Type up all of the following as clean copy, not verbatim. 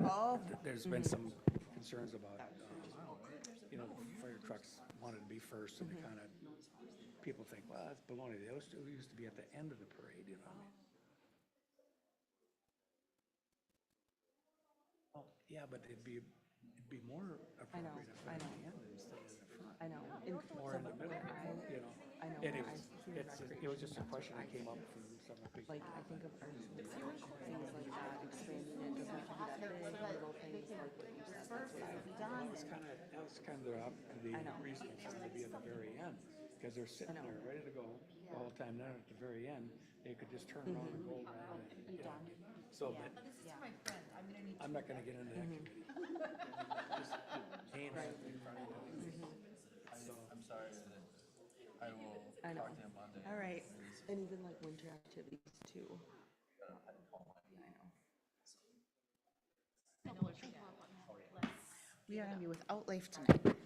Oh, there's been some concerns about, fire trucks wanted to be first, and they kind of, people think, well, that's baloney. They used to be at the end of the parade, you know what I mean? Oh, yeah, but it'd be more appropriate if they're at the end instead of in the front. I know. Or in the middle, you know? I know. And it was just a question that came up from some of the people. Like, I think of our things like that, expanding it, doesn't have to be that big, little things like what you said. That's what I would do. That was kind of the reason for them to be at the very end, because they're sitting there ready to go the whole time. Then at the very end, they could just turn around and go around and, so, but This is for my friend. I'm gonna need. I'm not gonna get into that committee. Just Haynes has been running it. So, I'm sorry. I will I know. talk to him Monday. All right. And even like winter activities too. I can call my Yeah, I know. we are gonna be without Leif tonight.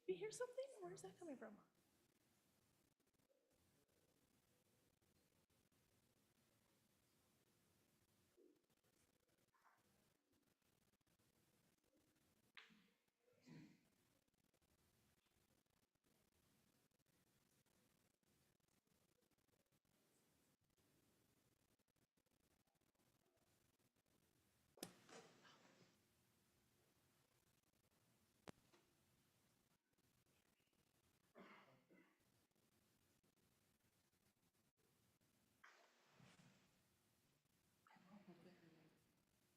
You hear something? Where's that coming from?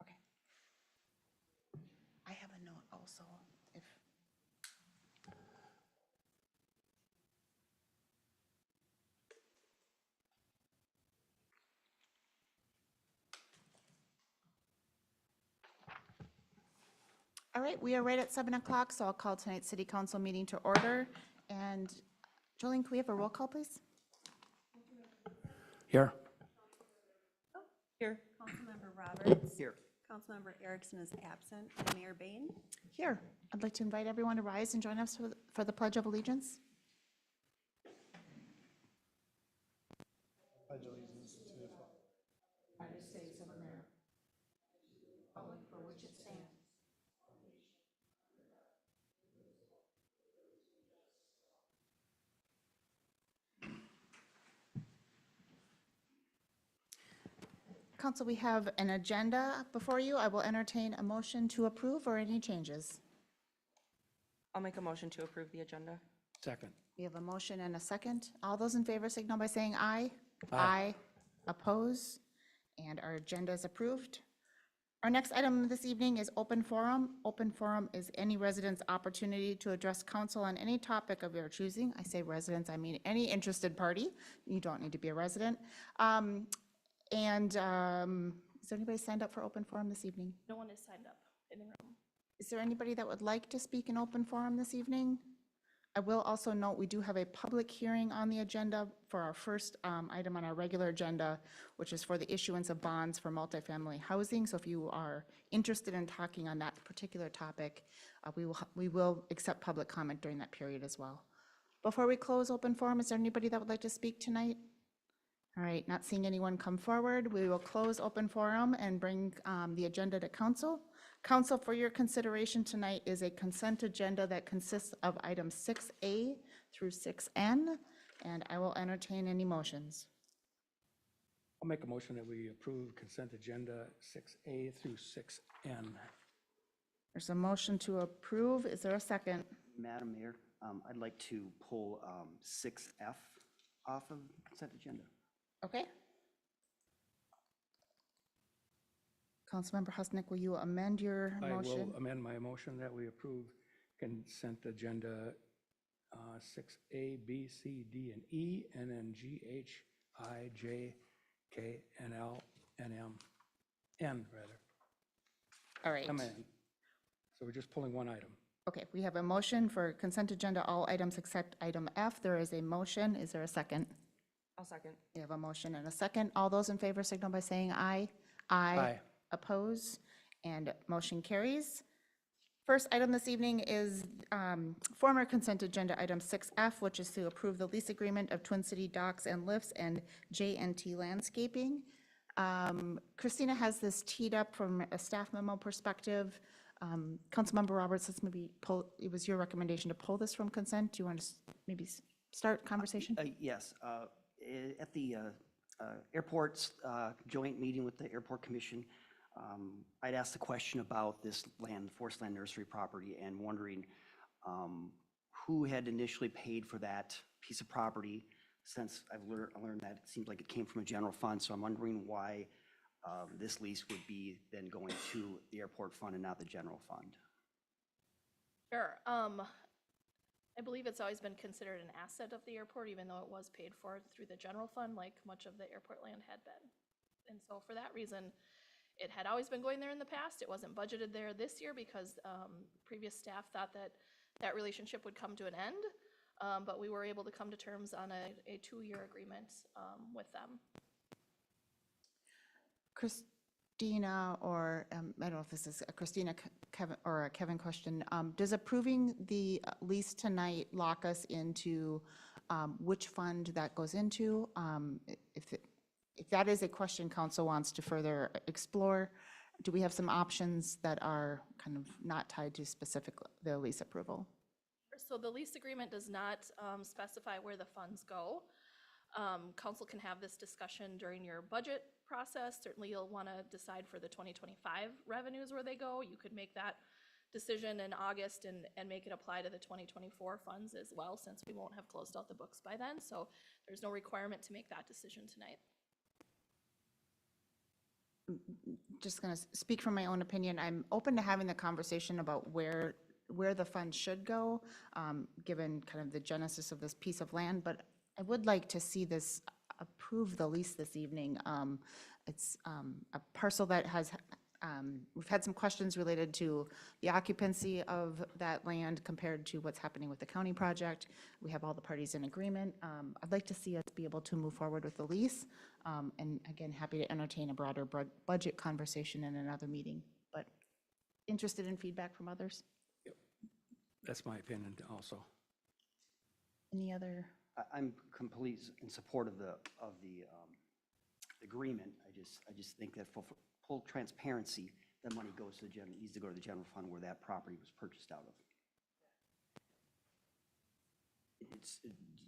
Okay. I have a note also, if. All right, we are right at 7 o'clock, so I'll call tonight's city council meeting to order. And Jolene, can we have a roll call, please? here. Here. Councilmember Roberts. Here. Councilmember Erickson is absent. And Mayor Bain. Here. I'd like to invite everyone to rise and join us for the Pledge of Allegiance. Pledge allegiance to the flag. United States of America. Republic for which it stands. Council, we have an agenda before you. I will entertain a motion to approve or any changes. I'll make a motion to approve the agenda. Second. We have a motion and a second. All those in favor signal by saying aye. Aye. Oppose, and our agenda is approved. Our next item this evening is open forum. Open forum is any resident's opportunity to address council on any topic of your choosing. I say residents, I mean any interested party. You don't need to be a resident. Is there anybody signed up for open forum this evening? No one is signed up in the room. Is there anybody that would like to speak in open forum this evening? I will also note, we do have a public hearing on the agenda for our first item on our regular agenda, which is for the issuance of bonds for multifamily housing. So if you are interested in talking on that particular topic, we will accept public comment during that period as well. Before we close open forum, is there anybody that would like to speak tonight? All right, not seeing anyone come forward, we will close open forum and bring the agenda to council. Council, for your consideration tonight is a consent agenda that consists of items 6A through 6N, and I will entertain any motions. I'll make a motion that we approve consent agenda 6A through 6N. There's a motion to approve. Is there a second? Madam Mayor, I'd like to pull 6F off of consent agenda. Okay. Councilmember Husnick, will you amend your I motion? will amend my motion that we approve consent agenda 6A, B, C, D, and E, and then G, H, I, J, K, and L, and M, N, rather. All right. M, N. So we're just pulling one item. Okay, we have a motion for consent agenda, all items except item F. There is a motion. Is there a second? I'll second. We have a motion and a second. All those in favor signal by saying aye. Aye. Oppose, and motion carries. First item this evening is former consent agenda item 6F, which is to approve the lease agreement of Twin City Docks and Lifts and J&T Landscaping. Christina has this teed up from a staff memo perspective. Councilmember Roberts, let's maybe pull, it was your recommendation to pull this from consent. Do you want to maybe start conversation? Yes, at the airport's joint meeting with the Airport Commission, I'd asked a question about this land, Forest Land Nursery property, and wondering who had initially paid for that piece of property, since I've learned that it seems like it came from a general fund, so I'm wondering why this lease would be then going to the airport fund and not the general fund. Sure. I believe it's always been considered an asset of the airport, even though it was paid for through the general fund, like much of the airport land had been. And so for that reason, it had always been going there in the past. It wasn't budgeted there this year because previous staff thought that that relationship would come to an end. But we were able to come to terms on a 2-year agreement with them. Christina, or I don't know if this is a Christina, Kevin, or a Kevin question. Does approving the lease tonight lock us into which fund that goes into? If that is a question council wants to further explore, do we have some options that are kind of not tied to specific the lease approval? So the lease agreement does not specify where the funds go. Council can have this discussion during your budget process. Certainly you'll want to decide for the 2025 revenues where they go. You could make that decision in August and make it apply to the 2024 funds as well, since we won't have closed out the books by then. So there's no requirement to make that decision tonight. Just going to speak from my own opinion. I'm open to having the conversation about where the funds should go, given kind of the genesis of this piece of land, but I would like to see this approve the lease this evening. It's a parcel that has, we've had some questions related to the occupancy of that land compared to what's happening with the county project. We have all the parties in agreement. I'd like to see us be able to move forward with the lease. And again, happy to entertain a broader budget conversation in another meeting, but interested in feedback from others. That's my opinion also. Any other? I'm completely in support of the agreement. I just think that for full transparency, that money goes to the needs to go to the general fund where that property was purchased out of.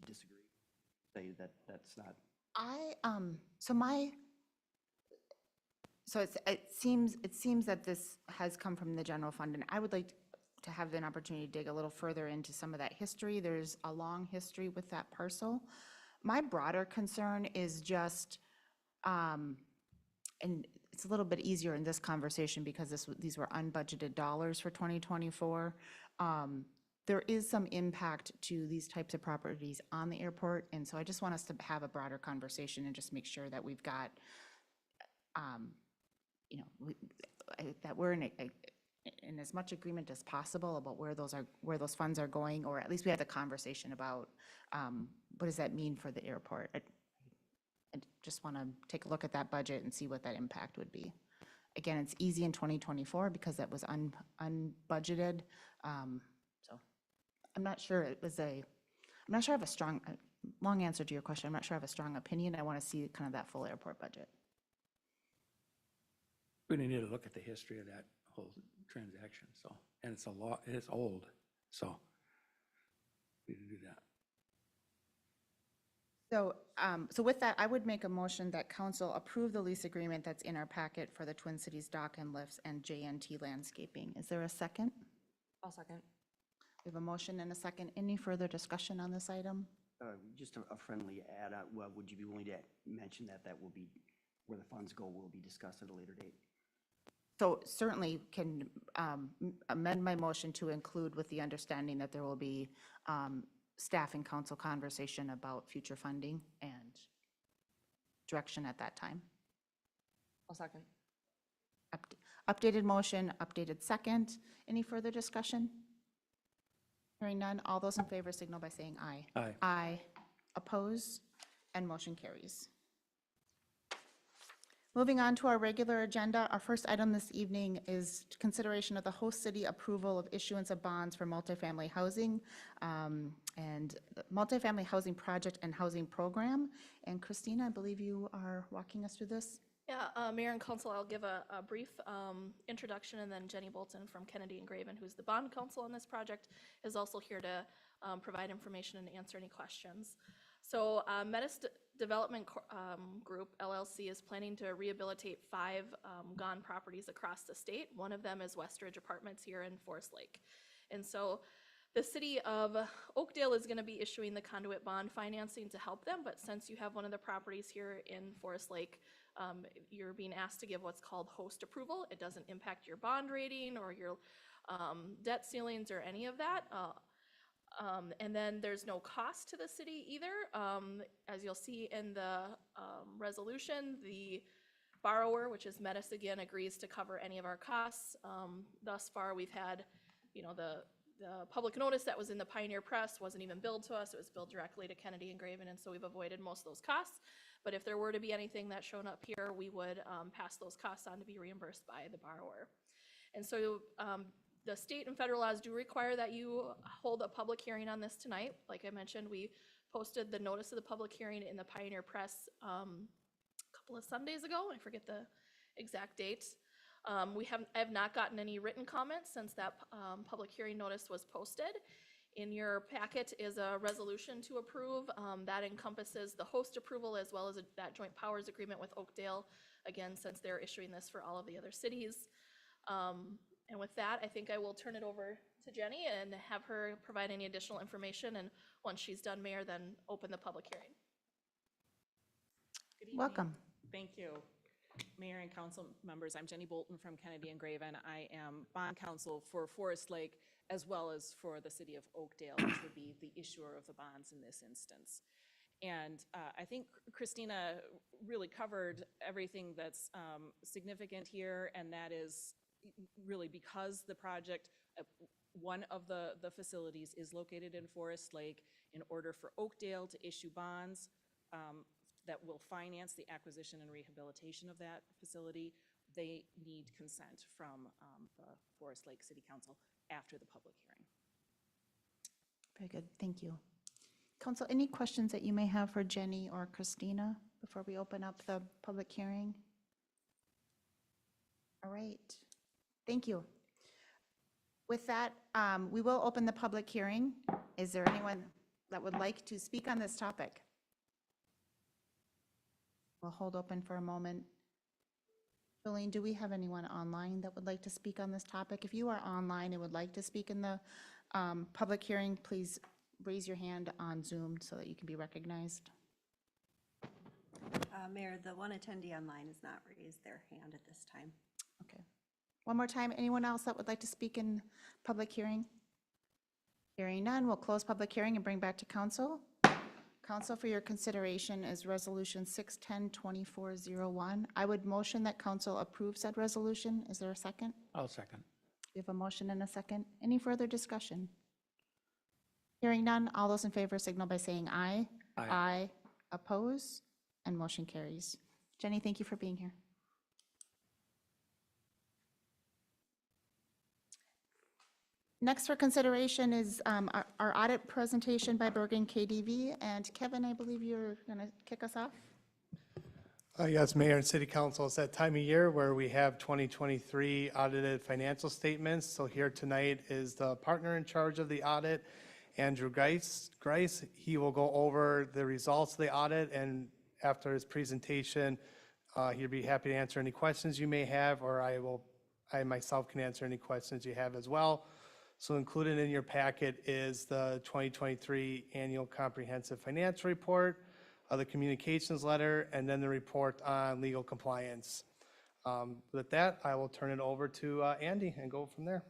Disagree? Say that that's not. It seems that this has come from the general fund, and I would like to have an opportunity to dig a little further into some of that history. There's a long history with that parcel. My broader concern is just, and it's a little bit easier in this conversation because these were unbudgeted dollars for 2024. There is some impact to these types of properties on the airport, and so I just want us to have a broader conversation and just make sure that we've got, that we're in as much agreement as possible about where those funds are going, or at least we have the conversation about what does that mean for the airport. I just want to take a look at that budget and see what that impact would be. Again, it's easy in 2024 because that was unbudgeted. So I'm not sure I have a strong, long answer to your question. I'm not sure I have a strong opinion. I want to see kind of that full airport budget. We need to look at the history of that whole transaction, so, and it's it's old, so we need to do that. So with that, I would make a motion that council approve the lease agreement that's in our packet for the Twin Cities Dock and Lifts and J&T Landscaping. Is there a second? I'll second. We have a motion and a second. Any further discussion on this item? Just a friendly add, would you be willing to mention that will be, where the funds go will be discussed at a later date? So certainly can amend my motion to include with the understanding that there will be staff and council conversation about future funding and direction at that time. I'll second. Updated motion, updated second. Any further discussion? Hearing none, all those in favor signal by saying aye. Aye. Aye. Oppose, and motion carries. Moving on to our regular agenda, our first item this evening is consideration of the host city approval of issuance of bonds for multifamily housing and the multifamily housing project and housing program. And Christina, I believe you are walking us through this. Yeah, Mayor and Council, I'll give a brief introduction, and then Jenny Bolton from Kennedy and Graven, who's the bond counsel on this project, is also here to provide information and answer any questions. So Metis Development Group, LLC, is planning to rehabilitate 5 gone properties across the state. One of them is Westridge Apartments here in Forest Lake. And so the city of Oakdale is going to be issuing the conduit bond financing to help them, but since you have one of the properties here in Forest Lake, you're being asked to give what's called host approval. It doesn't impact your bond rating or your debt ceilings or any of that. And then there's no cost to the city either. As you'll see in the resolution, the borrower, which is Metis again, agrees to cover any of our costs. Thus far, we've had, the public notice that was in the Pioneer Press wasn't even billed to us. It was billed directly to Kennedy and Graven, and so we've avoided most of those costs. But if there were to be anything that's shown up here, we would pass those costs on to be reimbursed by the borrower. And so the state and federal laws do require that you hold a public hearing on this tonight. Like I mentioned, we posted the notice of the public hearing in the Pioneer Press a couple of Sundays ago. I forget the exact date. I have not gotten any written comments since that public hearing notice was posted. In your packet is a resolution to approve that encompasses the host approval as well as that joint powers agreement with Oakdale, again, since they're issuing this for all of the other cities. And with that, I think I will turn it over to Jenny and have her provide any additional information. And once she's done, Mayor, then open the public hearing. Good evening. Welcome. Thank you. Mayor and council members, I'm Jenny Bolton from Kennedy and Graven. I am bond counsel for Forest Lake as well as for the city of Oakdale, which would be the issuer of the bonds in this instance. And I think Christina really covered everything that's significant here, and that is really because the project, one of the facilities is located in Forest Lake. In order for Oakdale to issue bonds that will finance the acquisition and rehabilitation of that facility, they need consent from the Forest Lake City Council after the public hearing. Very good, thank you. Council, any questions that you may have for Jenny or Christina before we open up the public hearing? All right, thank you. With that, we will open the public hearing. Is there anyone that would like to speak on this topic? We'll hold open for a moment. Jolene, do we have anyone online that would like to speak on this topic? If you are online and would like to speak in the public hearing, please raise your hand on Zoom so that you can be recognized. Mayor, the one attendee online has not raised their hand at this time. Okay. One more time, anyone else that would like to speak in public hearing? Hearing none, we'll close public hearing and bring back to council. Council, for your consideration is Resolution 610-2401. I would motion that council approve said resolution. Is there a second? I'll second. We have a motion and a second. Any further discussion? Hearing none, all those in favor signal by saying aye. Aye. Aye. Oppose, and motion carries. Jenny, thank you for being here. Next for consideration is our audit presentation by Bergen KDV. And Kevin, I believe you're going to kick us off. Yes, Mayor and City Council, it's that time of year where we have 2023 audited financial statements. So here tonight is the partner in charge of the audit, Andrew Grice. He will go over the results of the audit, and after his presentation, he'll be happy to answer any questions you may have, or I myself can answer any questions you have as well. So included in your packet is the 2023 Annual Comprehensive Financial Report, the communications letter, and then the report on legal compliance. With that, I will turn it over to Andy and go from there.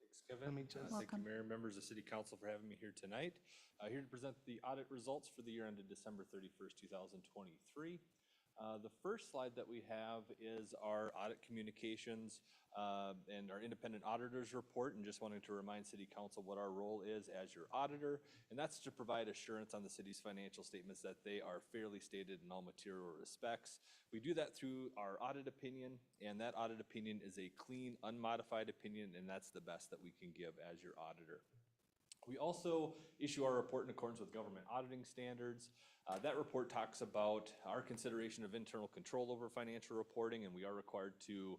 Thanks, Kevin. Thank you, Welcome. Mayor, members of City Council, for having me here tonight. Here to present the audit results for the year ended December 31st, 2023. The first slide that we have is our audit communications and our independent auditors report, and just wanting to remind City Council what our role is as your auditor, and that's to provide assurance on the city's financial statements that they are fairly stated in all material respects. We do that through our audit opinion, and that audit opinion is a clean, unmodified opinion, and that's the best that we can give as your auditor. We also issue our report in accordance with government auditing standards. That report talks about our consideration of internal control over financial reporting, and we are required to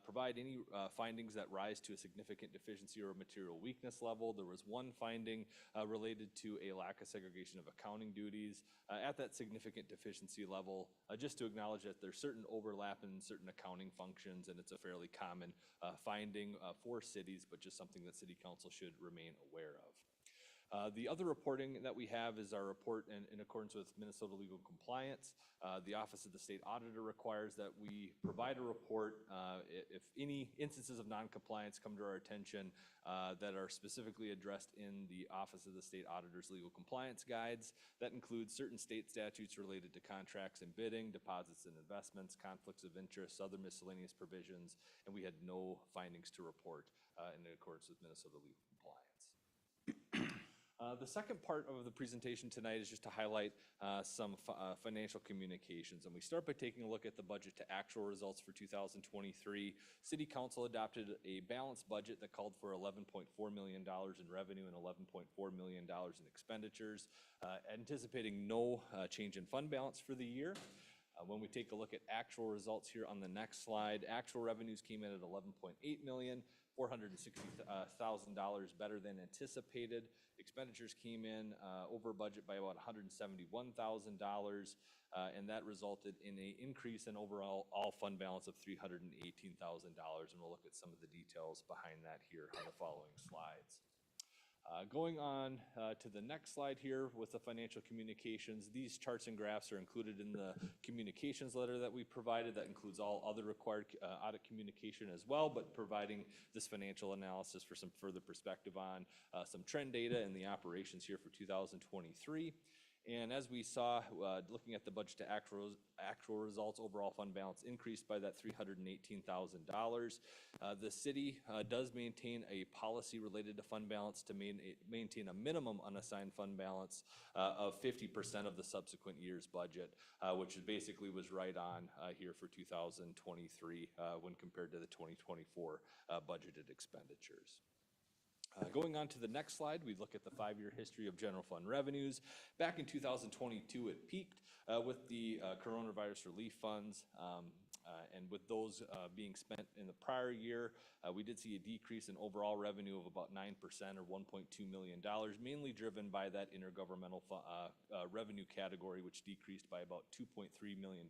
provide any findings that rise to a significant deficiency or material weakness level. There was one finding related to a lack of segregation of accounting duties at that significant deficiency level, just to acknowledge that there's certain overlap in certain accounting functions, and it's a fairly common finding for cities, but just something that City Council should remain aware of. The other reporting that we have is our report in accordance with Minnesota legal compliance. The Office of the State Auditor requires that we provide a report if any instances of non-compliance come to our attention that are specifically addressed in the Office of the State Auditor's legal compliance guides. That includes certain state statutes related to contracts and bidding, deposits and investments, conflicts of interest, other miscellaneous provisions, and we had no findings to report in accordance with Minnesota legal compliance. The second part of the presentation tonight is just to highlight some financial communications. And we start by taking a look at the budget to actual results for 2023. City Council adopted a balanced budget that called for $11.4 million in revenue and $11.4 million in expenditures, anticipating no change in fund balance for the year. When we take a look at actual results here on the next slide, actual revenues came in at $11.8 million, $460,000 better than anticipated. Expenditures came in over budget by about $171,000, and that resulted in an increase in overall fund balance of $318,000. And we'll look at some of the details behind that here on the following slides. Going on to the next slide here with the financial communications, these charts and graphs are included in the communications letter that we provided. That includes all other required audit communication as well, but providing this financial analysis for some further perspective on some trend data and the operations here for 2023. And as we saw, looking at the budget to actual results, overall fund balance increased by that $318,000. The city does maintain a policy related to fund balance to maintain a minimum unassigned fund balance of 50% of the subsequent year's budget, which basically was right on here for 2023 when compared to the 2024 budgeted expenditures. Going on to the next slide, we look at the 5-year history of general fund revenues. Back in 2022, it peaked with the coronavirus relief funds, and with those being spent in the prior year, we did see a decrease in overall revenue of about 9% or $1.2 million, mainly driven by that intergovernmental revenue category, which decreased by about $2.3 million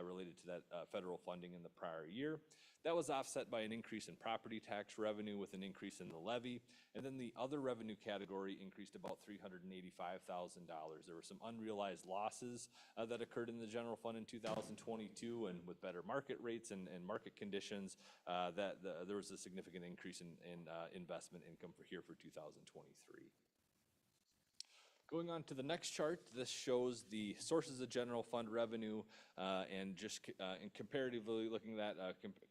related to that federal funding in the prior year. That was offset by an increase in property tax revenue with an increase in the levy. And then the other revenue category increased about $385,000. There were some unrealized losses that occurred in the general fund in 2022, and with better market rates and market conditions, there was a significant increase in investment income here for 2023. Going on to the next chart, this shows the sources of general fund revenue and just comparatively looking at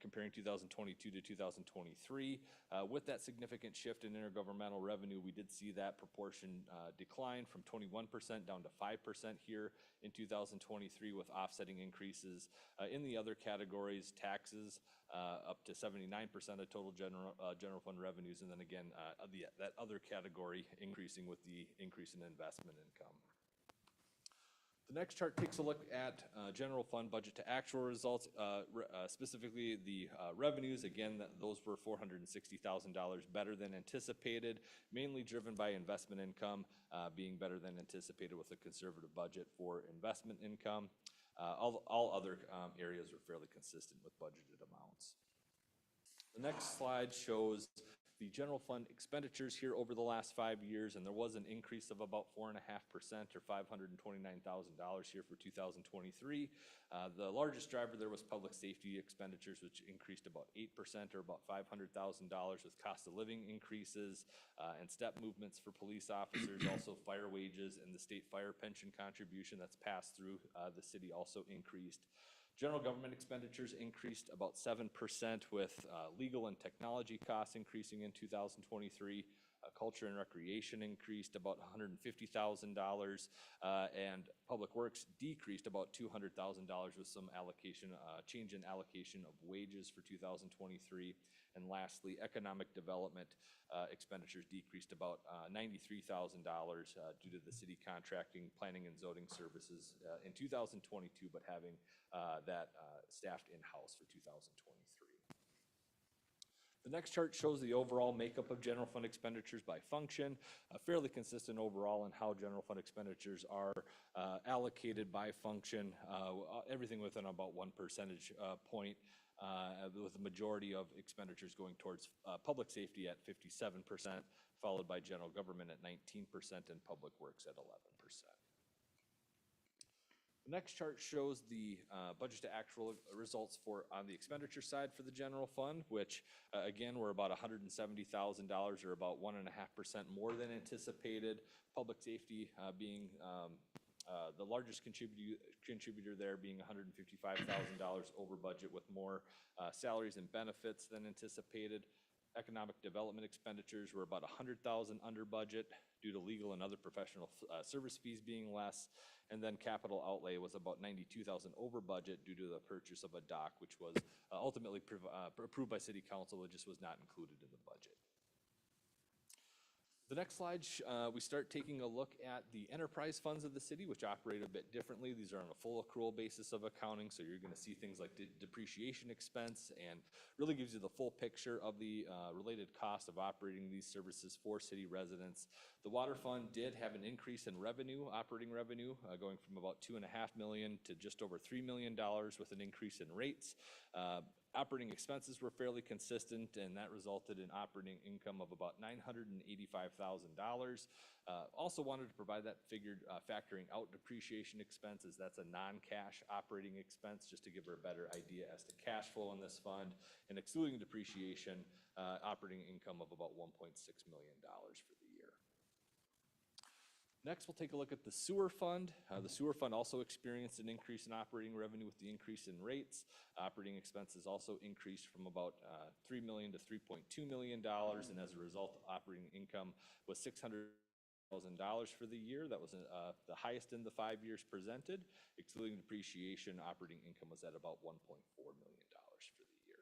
comparing 2022 to 2023. With that significant shift in intergovernmental revenue, we did see that proportion decline from 21% down to 5% here in 2023, with offsetting increases in the other categories, taxes up to 79% of total general fund revenues, and then again, that other category increasing with the increase in investment income. The next chart takes a look at general fund budget to actual results, specifically the revenues. Again, those were $460,000 better than anticipated, mainly driven by investment income being better than anticipated with a conservative budget for investment income. All other areas were fairly consistent with budgeted amounts. The next slide shows the general fund expenditures here over the last 5 years, and there was an increase of about 4.5% or $529,000 here for 2023. The largest driver there was public safety expenditures, which increased about 8% or about $500,000 with cost of living increases and step movements for police officers, also fire wages, and the state fire pension contribution that's passed through the city also increased. General government expenditures increased about 7% with legal and technology costs increasing in 2023. Culture and recreation increased about $150,000, and public works decreased about $200,000 with some allocation, change in allocation of wages for 2023. And lastly, economic development expenditures decreased about $93,000 due to the city contracting planning and zoning services in 2022, but having that staffed in-house for 2023. The next chart shows the overall makeup of general fund expenditures by function, fairly consistent overall in how general fund expenditures are allocated by function, everything within about 1 percentage point, with the majority of expenditures going towards public safety at 57%, followed by general government at 19% and public works at 11%. The next chart shows the budget to actual results for on the expenditure side for the general fund, which again were about $170,000 or about 1.5% more than anticipated. Public safety being the largest contributor there, being $155,000 over budget with more salaries and benefits than anticipated. Economic development expenditures were about $100,000 under budget due to legal and other professional service fees being less. And then capital outlay was about $92,000 over budget due to the purchase of a dock, which was ultimately approved by City Council, but just was not included in the budget. The next slide, we start taking a look at the enterprise funds of the city, which operate a bit differently. These are on a full accrual basis of accounting, so you're going to see things like depreciation expense, and really gives you the full picture of the related cost of operating these services for city residents. The water fund did have an increase in revenue, operating revenue, going from about $2.5 million to just over $3 million with an increase in rates. Operating expenses were fairly consistent, and that resulted in operating income of about $985,000. Also wanted to provide that figured factoring out depreciation expenses. That's a non-cash operating expense, just to give her a better idea as to cash flow in this fund. And excluding depreciation, operating income of about $1.6 million for the year. Next, we'll take a look at the sewer fund. The sewer fund also experienced an increase in operating revenue with the increase in rates. Operating expenses also increased from about $3 million to $3.2 million, and as a result, operating income was $600,000 for the year. That was the highest in the 5 years presented. Excluding depreciation, operating income was at about $1.4 million for the year.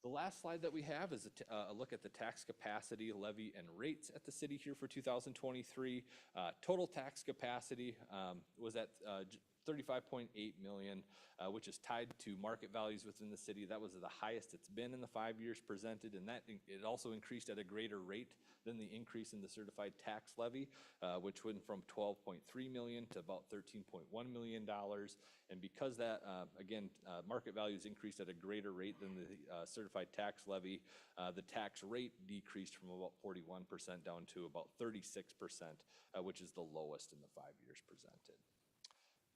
The last slide that we have is a look at the tax capacity, levy, and rates at the city here for 2023. Total tax capacity was at $35.8 million, which is tied to market values within the city. That was the highest it's been in the 5 years presented, and that it also increased at a greater rate than the increase in the certified tax levy, which went from $12.3 million to about $13.1 million. And because that, again, market values increased at a greater rate than the certified tax levy, the tax rate decreased from about 41% down to about 36%, which is the lowest in the 5 years presented.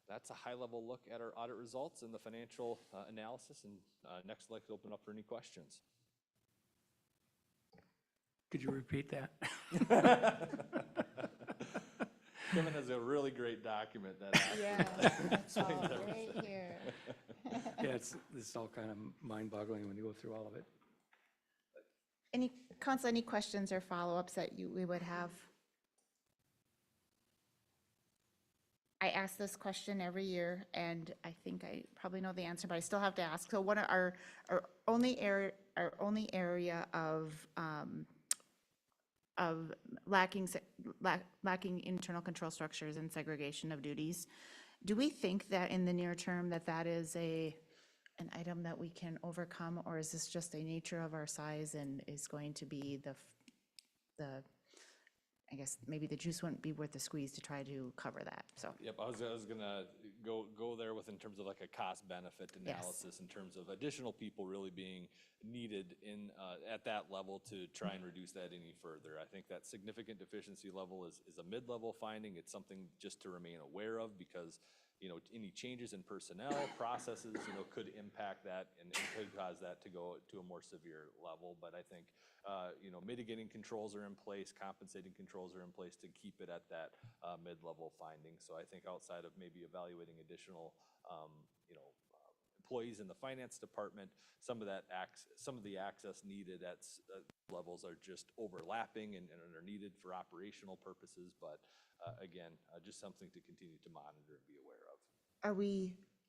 That's a high-level look at our audit results and the financial analysis. And next, I'd like to open up for any questions. Could you repeat that? Kevin has a really great document that Yeah, it's all right here. Yeah, it's all kind of mind-boggling when you go through all of it. Council, any questions or follow-ups that we would have? I ask this question every year, and I think I probably know the answer, but I still have to ask. So what are our only area of lacking internal control structures and segregation of duties? Do we think that in the near term that is an item that we can overcome, or is this just a nature of our size and is going to be the I guess maybe the juice wouldn't be worth the squeeze to try to cover that, so. Yep, I was gonna go there with in terms of like a cost benefit Yes. analysis in terms of additional people really being needed in, at that level to try and reduce that any further. I think that significant deficiency level is a mid-level finding. It's something just to remain aware of because, you know, any changes in personnel, processes, you know, could impact that and could cause that to go to a more severe level. But I think, you know, mitigating controls are in place, compensating controls are in place to keep it at that mid-level finding. So I think outside of maybe evaluating additional, you know, employees in the finance department, some of the access needed at levels are just overlapping and are needed for operational purposes. But again, just something to continue to monitor and be aware of.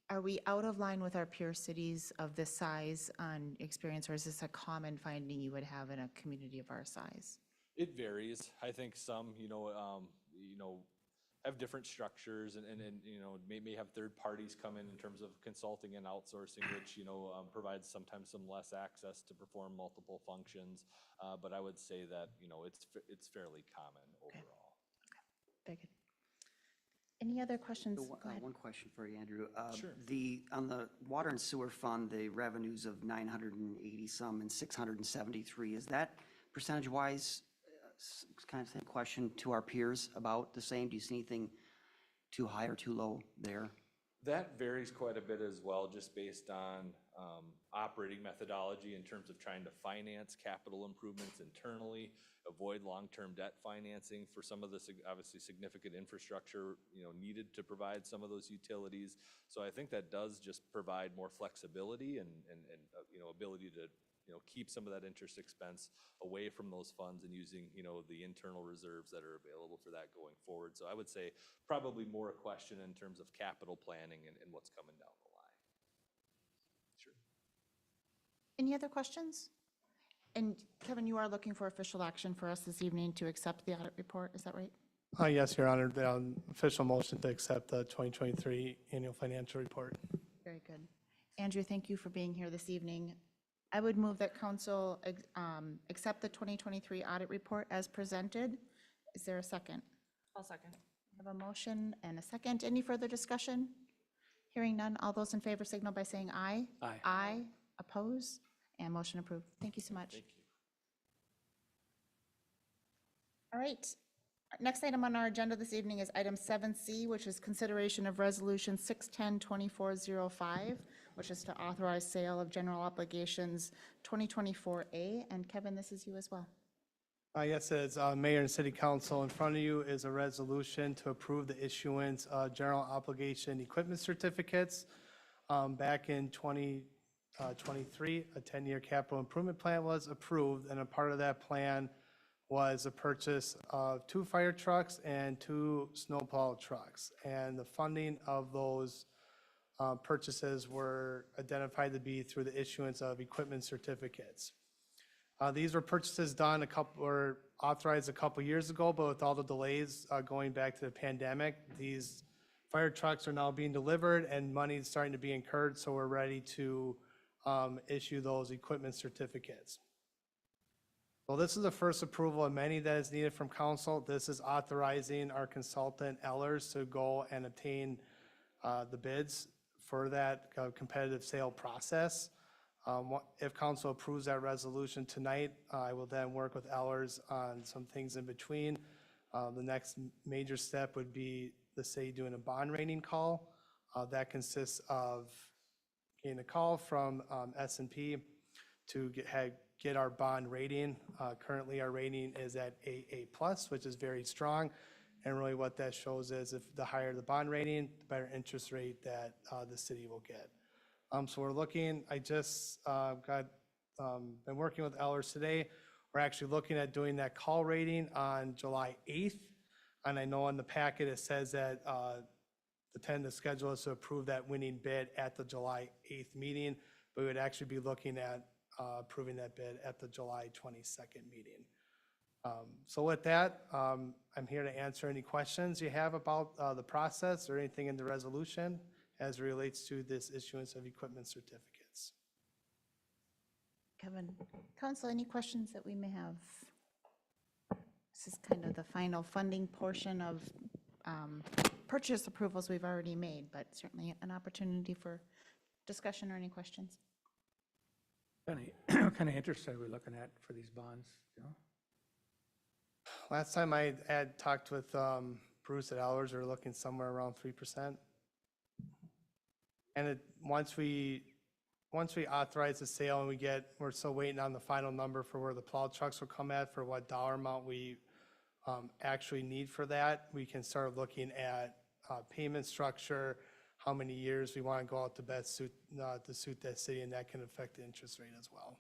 Are we out of line with our peer cities of this size on experience, or is this a common finding you would have in a community of our size? It varies. I think some, you know, have different structures and, you know, may have third parties come in terms of consulting and outsourcing, which, you know, provides sometimes some less access to perform multiple functions. But I would say that, you know, it's fairly common overall. Very good. Any other questions? So, Go ahead. One question for you, Andrew. Sure. On the water and sewer fund, the revenues of 980 some and 673, is that percentage-wise, kind of same question to our peers about the same? Do you see anything too high or too low there? That varies quite a bit as well, just based on operating methodology in terms of trying to finance capital improvements internally, avoid long-term debt financing for some of the obviously significant infrastructure, you know, needed to provide some of those utilities. So I think that does just provide more flexibility and you know, ability to, you know, keep some of that interest expense away from those funds and using, you know, the internal reserves that are available for that going forward. So I would say probably more a question in terms of capital planning and what's coming down the line. Sure. Any other questions? And Kevin, you are looking for official action for us this evening to accept the audit report, is that right? Yes, Your Honor, the official motion to accept the 2023 annual financial report. Very good. Andrew, thank you for being here this evening. I would move that council accept the 2023 audit report as presented. Is there a second? I'll second. I have a motion and a second. Any further discussion? Hearing none, all those in favor signal by saying aye. Aye. Aye, oppose, and motion approved. Thank you so much. Thank you. All right. Our next item on our agenda this evening is item 7C, which is consideration of resolution 610-2405, which is to authorize sale of general obligations 2024A. And Kevin, this is you as well. Yes, as Mayor and City Council, in front of you is a resolution to approve the issuance of general obligation equipment certificates. Back in 2023, a 10-year capital improvement plan was approved, and a part of that plan was a purchase of 2 fire trucks and 2 snowplow trucks. And the funding of those purchases were identified to be through the issuance of equipment certificates. These were purchases done or authorized a couple years ago, but with all the delays going back to the pandemic, these fire trucks are now being delivered and money is starting to be incurred, so we're ready to issue those equipment certificates. Well, this is the first approval of many that is needed from council. This is authorizing our consultant, Ellers, to go and obtain the bids for that competitive sale process. If council approves that resolution tonight, I will then work with Ellers on some things in between. The next major step would be the city doing a bond rating call. That consists of getting a call from S&P to get our bond rating. Currently, our rating is at AA+, which is very strong. And really what that shows is if the higher the bond rating, the better interest rate that the city will get. So we're looking, I just been working with Ellers today. We're actually looking at doing that call rating on July 8th. And I know in the packet it says that the schedule is to approve that winning bid at the July 8th meeting, but we would actually be looking at approving that bid at the July 22nd meeting. So with that, I'm here to answer any questions you have about the process or anything in the resolution as it relates to this issuance of equipment certificates. Kevin, council, any questions that we may have? This is kind of the final funding portion of purchase approvals we've already made, but certainly an opportunity for discussion or any questions. What kind of interest are we looking at for these bonds, you know? Last time I had talked with Bruce at Allers, we were looking somewhere around 3%. And once we authorize the sale and we're still waiting on the final number for where the plow trucks will come at, for what dollar amount we actually need for that, we can start looking at payment structure, how many years we want to go out to best suit that city, and that can affect the interest rate as well.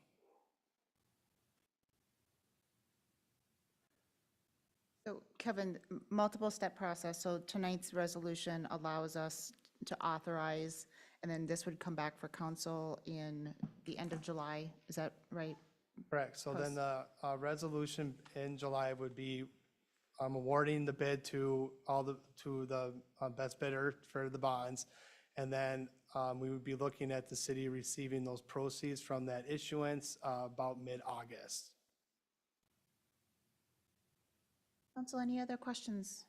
So Kevin, multiple step process. So tonight's resolution allows us to authorize, and then this would come back for council in the end of July. Is that right? Correct. So then the resolution in July would be awarding the bid to the best bidder for the bonds. And then we would be looking at the city receiving those proceeds from that issuance about mid-August. Council, any other questions?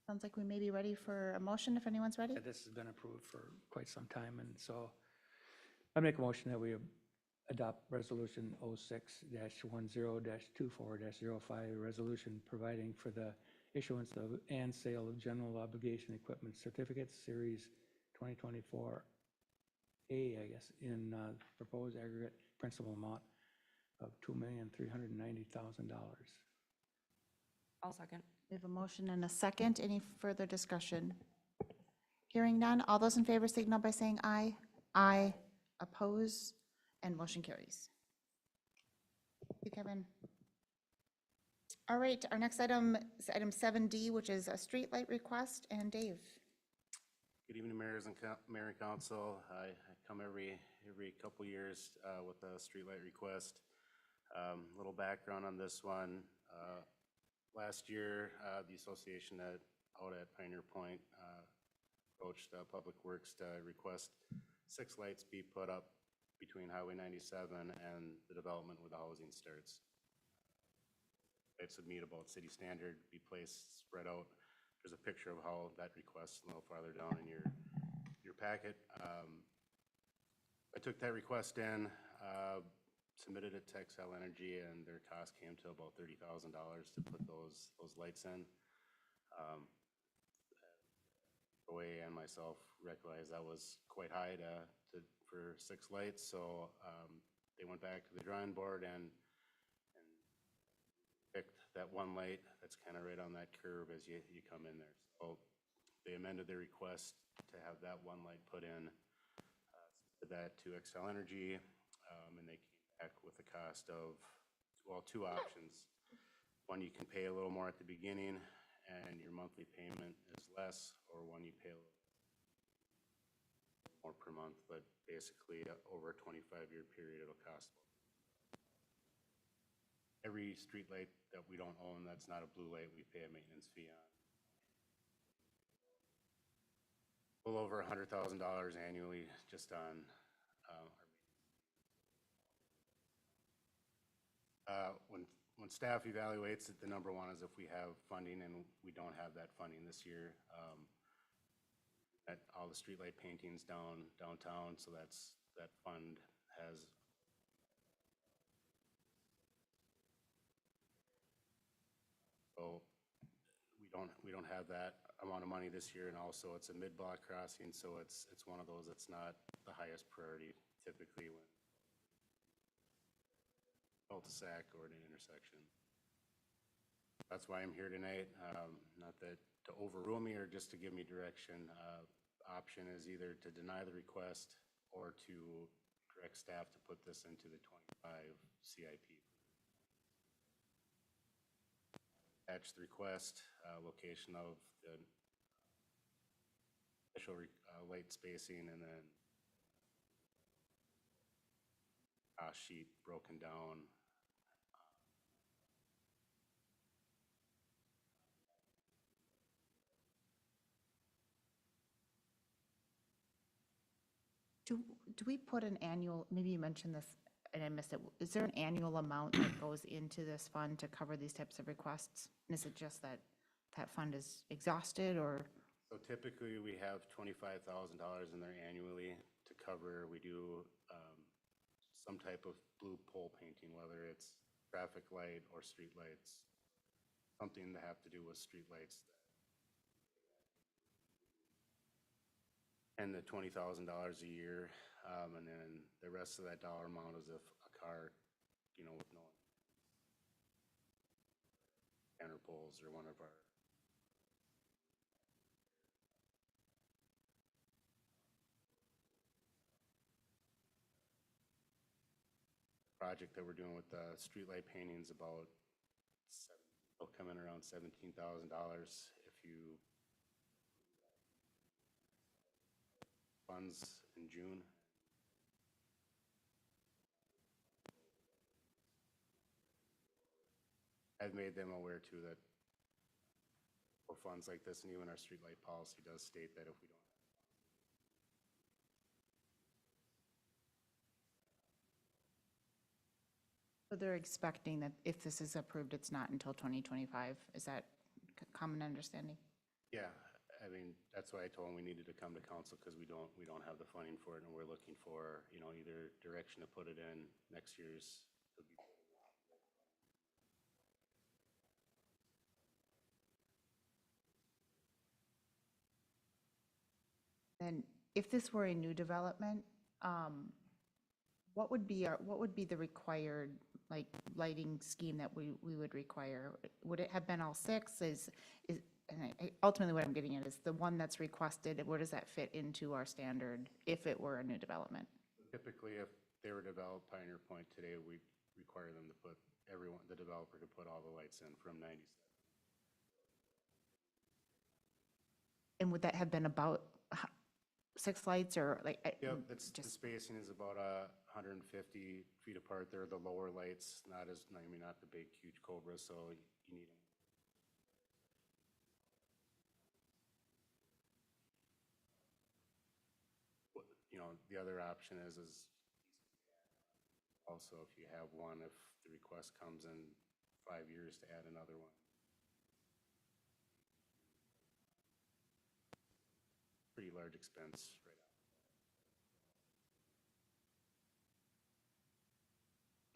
Sounds like we may be ready for a motion if anyone's ready. Yeah, this has been approved for quite some time, and so I make a motion that we adopt Resolution 06-10-24-05, a resolution providing for the issuance of and sale of general obligation equipment certificates, Series 2024A, I guess, in proposed aggregate principal amount of $2,390,000. I'll second. We have a motion and a second. Any further discussion? Hearing none. All those in favor signal by saying aye. Aye. Oppose, and motion carries. Thank you, Kevin. All right, our next item is item 7D, which is a streetlight request, and Dave. Good evening, mayors and mayor and council. I come every couple years with a streetlight request. Little background on this one. Last year, the association out at Pioneer Point approached Public Works to request 6 lights be put up between Highway 97 and the development where the housing starts. Lights would meet about city standard, be placed, spread out. There's a picture of how that request a little farther down in your packet. I took that request in, submitted it to Xcel Energy, and their cost came to about $30,000 to put those lights in. OA and myself recognized that was quite high for 6 lights, so they went back to the drawing board and picked that one light that's kind of right on that curve as you come in there. So they amended their request to have that one light put in, that to Xcel Energy, and they came back with a cost of, well, 2 options. One, you can pay a little more at the beginning and your monthly payment is less, or one you pay a little more per month, but basically over a 25-year period it'll cost. Every street light that we don't own that's not a blue light, we pay a maintenance fee on. A little over $100,000 annually just on when staff evaluates it, the number one is if we have funding, and we don't have that funding this year. At all the streetlight paintings downtown, so that fund has. So we don't have that amount of money this year, and also it's a mid-block crossing, so it's one of those that's not the highest priority typically when cul-de-sac or at an intersection. That's why I'm here tonight. Not that to overrule me or just to give me direction. Option is either to deny the request or to direct staff to put this into the 25 CIP. Attach the request, location of the initial light spacing, and then cost sheet broken down. Do we put an annual, maybe you mentioned this, and I missed it, is there an annual amount that goes into this fund to cover these types of requests? And is it just that that fund is exhausted, or? So typically, we have $25,000 in there annually to cover, we do some type of blue pole painting, whether it's traffic light or street lights, something to have to do with street lights. And the $20,000 a year, and then the rest of that dollar amount is if a car, with no banner poles or one of our project that we're doing with the streetlight paintings about will come in around $17,000 if you funds in June. I've made them aware too that for funds like this, and even our streetlight policy does state that if we don't. So they're expecting that if this is approved, it's not until 2025? Is that common understanding? Yeah, I mean, that's why I told them we needed to come to council because we don't have the funding for it, and we're looking for, either direction to put it in next year's. Then if this were a new development, what would be the required, like, lighting scheme that we would require? Would it have been all six? Ultimately what I'm getting at is the one that's requested, where does that fit into our standard if it were a new development? Typically, if they were developed Pioneer Point today, we'd require them to put the developer to put all the lights in from 97. And would that have been about six lights, or like? Yep, the spacing is about 150 feet apart. They're the lower lights, not the big, huge Cobras, so you need them. The other option is also if you have one, if the request comes in 5 years to add another one. Pretty large expense right now.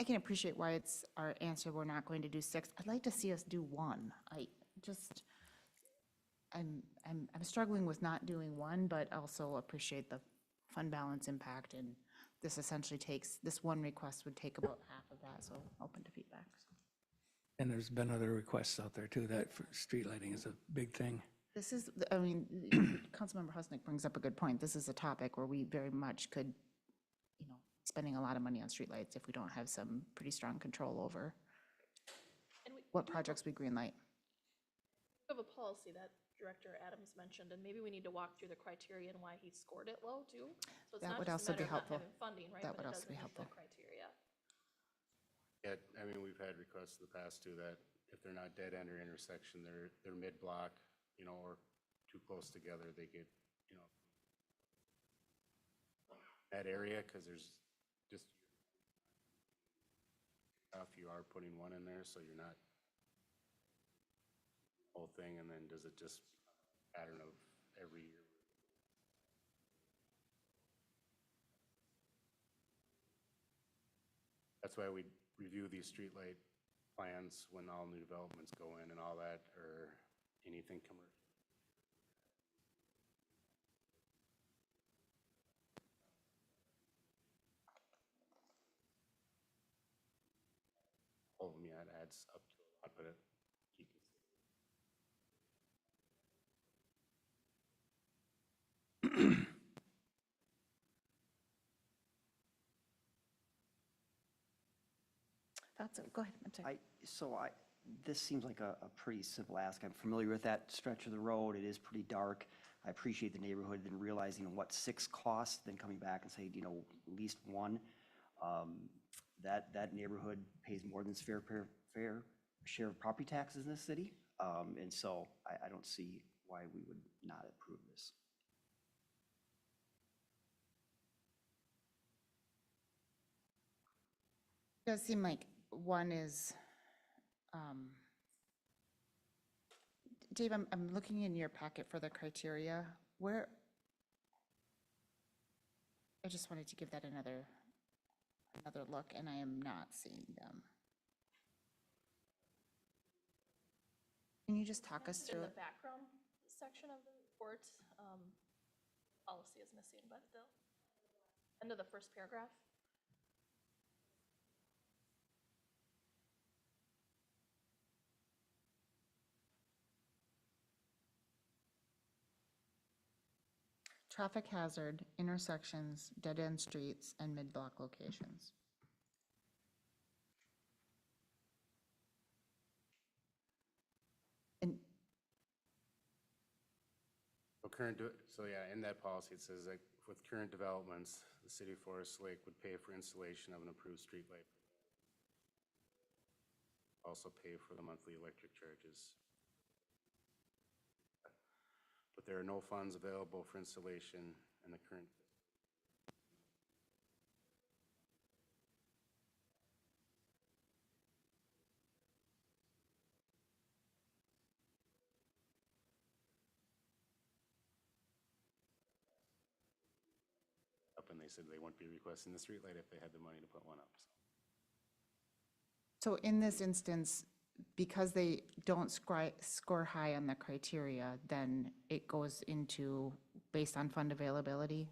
I can appreciate why it's our answer, we're not going to do six. I'd like to see us do one. I'm struggling with not doing one, but also appreciate the fund balance impact, and this essentially this one request would take about half of that, so open to feedback. And there's been other requests out there too, that for street lighting is a big thing. This is, Councilmember Husnick brings up a good point. This is a topic where we very much could, spending a lot of money on streetlights if we don't have some pretty strong control over And what projects we greenlight. We have a policy that Director Adams mentioned, and maybe we need to walk through the criteria and why he scored it low too. So it's That not would just a also be matter of not helpful. having funding, right? That But would it also be doesn't meet the helpful. criteria. Yeah, we've had requests in the past too that if they're not dead end or intersection, they're mid-block, or too close together, they get, that area, because there's just, if you are putting one in there, so you're not whole thing, and then does it just pattern of every year? That's why we review these streetlight plans when all new developments go in and all that, or anything commercial. All of them, yeah, it adds up to a lot, but you can see. Go ahead, I'm sorry. This seems like a pretty simple ask. I'm familiar with that stretch of the road. It is pretty dark. I appreciate the neighborhood, then realizing what six costs, then coming back and saying, at least one. That neighborhood pays more than its fair share of property taxes in this city. And so I don't see why we would not approve this. Does seem like one is, Dave, I'm looking in your packet for the criteria. Where, I just wanted to give that another look, and I am not seeing them. Can you just talk us In through the it? background section of the report, policy is missing, but the end of the first paragraph. Traffic hazard, intersections, dead-end streets, and mid-block locations. And So yeah, in that policy, it says that with current developments, the city of Forest Lake would pay for installation of an approved streetlight. Also pay for the monthly electric charges. But there are no funds available for installation in the current. Up, and they said they wouldn't be requesting the streetlight if they had the money to put one up. so in this instance, because they don't score high on the criteria, then it goes into based on fund availability?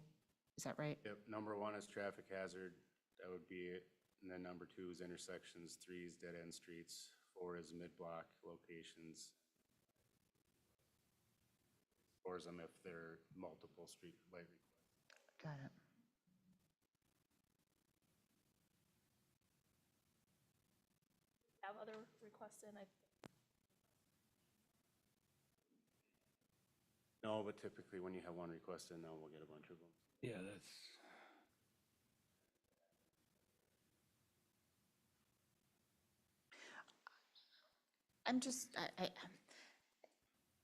Is that right? Yep, number one is traffic hazard, that would be it. And then number two is intersections, three is dead-end streets, four is mid-block locations. Scores them if they're multiple street light requests. Got it. Have other requests in, No, but typically when you have one request in, now we'll get a bunch of them. Yeah, that's, I'm just,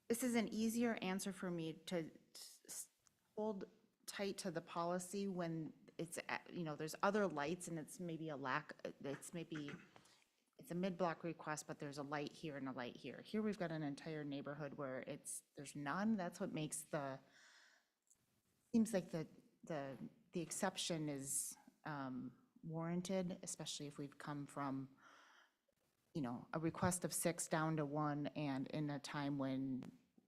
this is an easier answer for me to hold tight to the policy when it's, there's other lights and it's maybe a lack, it's a mid-block request, but there's a light here and a light here. Here we've got an entire neighborhood where there's none. That's what makes seems like the exception is warranted, especially if we've come from, a request of 6 down to 1, and in a time when,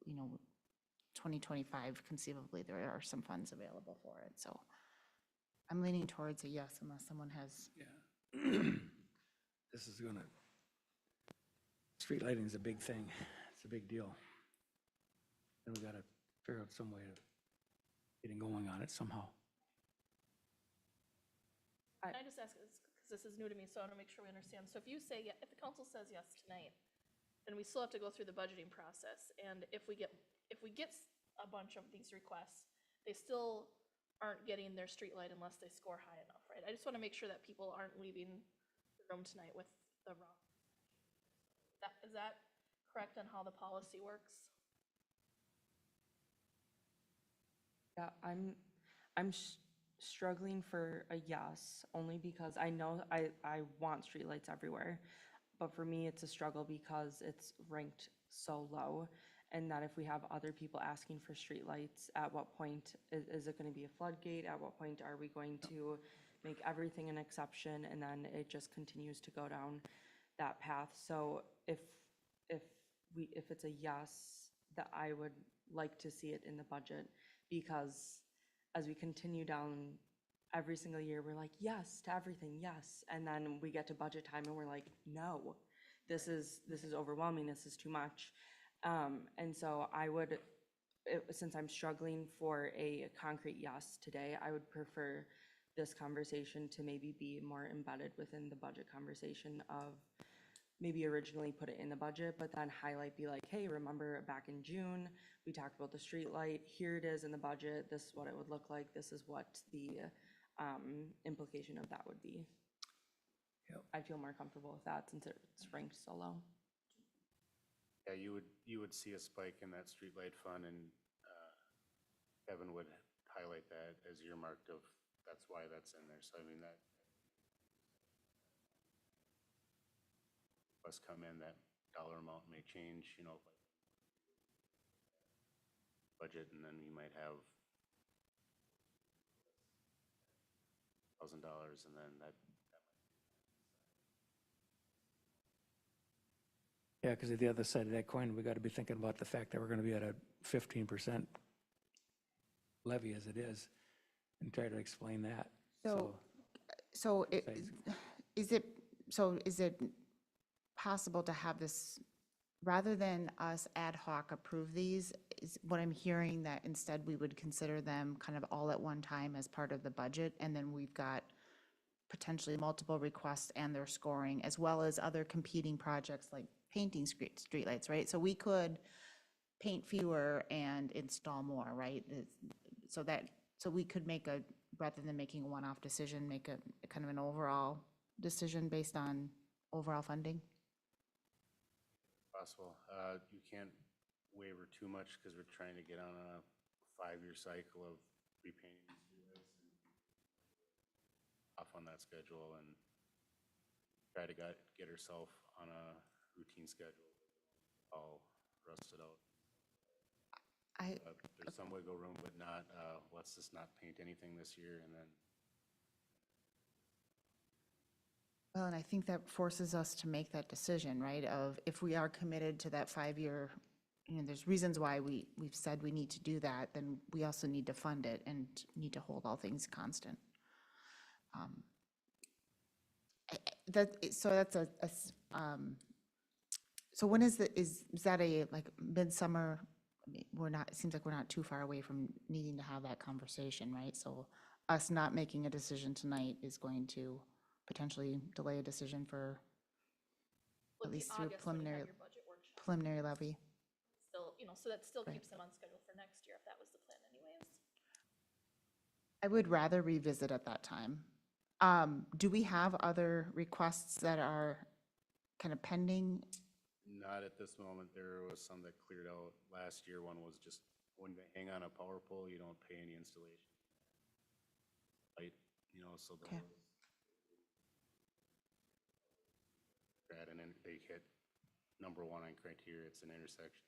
2025, conceivably, there are some funds available for it. So I'm leaning towards a yes unless someone has. yeah. This is gonna, street lighting is a big thing. It's a big deal. And we gotta figure out some way of getting going on it somehow. can I just ask, because this is new to me, so I want to make sure we understand. So if you say, if the council says yes tonight, then we still have to go through the budgeting process. And if we get a bunch of these requests, they still aren't getting their streetlight unless they score high enough, right? I just want to make sure that people aren't leaving the room tonight with the wrong. Is that correct on how the policy works? Yeah, I'm struggling for a yes, only because I know I want streetlights everywhere. But for me, it's a struggle because it's ranked so low. And that if we have other people asking for streetlights, at what point is it going to be a floodgate? At what point are we going to make everything an exception? And then it just continues to go down that path. So if it's a yes, that I would like to see it in the budget, because as we continue down every single year, we're like, yes to everything, yes. And then we get to budget time and we're like, no, this is overwhelming, this is too much. And so I would, since I'm struggling for a concrete yes today, I would prefer this conversation to maybe be more embedded within the budget conversation of maybe originally put it in the budget, but then highlight, be like, hey, remember back in June, we talked about the street light, here it is in the budget, this is what it would look like, this is what the implication of that would be. Yep. I'd feel more comfortable with that since it's ranked so low. Yeah, you would see a spike in that streetlight fund, and Kevin would highlight that as earmarked of, that's why that's in there. So I mean, that requests come in, that dollar amount may change, you know, budget, and then you might have $1,000, and then that Yeah, because at the other side of that coin, we got to be thinking about the fact that we're going to be at a 15% levy as it is, and try to explain that. So Besides- is it possible to have this, rather than us ad hoc approve these, is what I'm hearing that instead we would consider them kind of all at one time as part of the budget, and then we've got potentially multiple requests and their scoring, as well as other competing projects like painting streetlights, right? So we could paint fewer and install more, right? So we could make a, rather than making a one-off decision, make a kind of an overall decision based on overall funding? possible. You can't waiver too much because we're trying to get on a 5-year cycle of repainting these streetlights and off on that schedule and try to get herself on a routine schedule, all rusted out. There's some wiggle room, but not, let's just not paint anything this year and then Well, and I think that forces us to make that decision, right? Of if we are committed to that 5-year, there's reasons why we've said we need to do that, then we also need to fund it and need to hold all things constant. So when is that a like midsummer? I mean, it seems like we're not too far away from needing to have that conversation, right? So us not making a decision tonight is going to potentially delay a decision for Would at be least through August when you have preliminary, your budget workshop. preliminary levy. Still, so that still Right. keeps them on schedule for next year if that was the plan anyways. I would rather revisit at that time. Do we have other requests that are kind of pending? not at this moment. There was some that cleared out last year. One was just when they hang on a power pole, you don't pay any installation. Right, so the Okay. and then they hit number 1 on criteria, it's an intersection.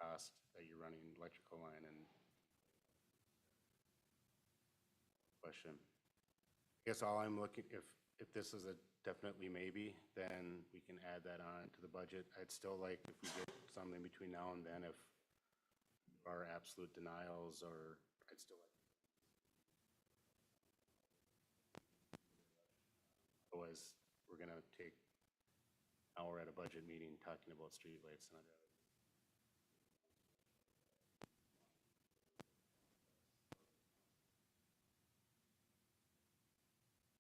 Cost that you're running electrical line and question. I guess all I'm looking, if this is a definitely maybe, then we can add that on to the budget. I'd still like if we get something between now and then, if our absolute denials, or I'd still like. Otherwise, we're gonna take an hour at a budget meeting talking about streetlights, and I'd rather.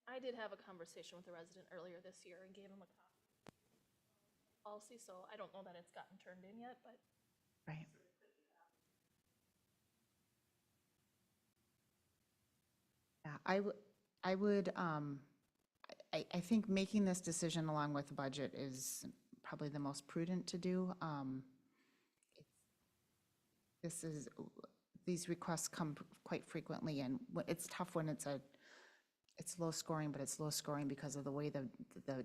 I did have a conversation with a resident earlier this year and gave him a copy of the policy, so I don't know that it's gotten turned in yet, but Right. Yeah, I think making this decision along with the budget is probably the most prudent to do. These requests come quite frequently, and it's tough when it's low scoring, but it's low scoring because of the way the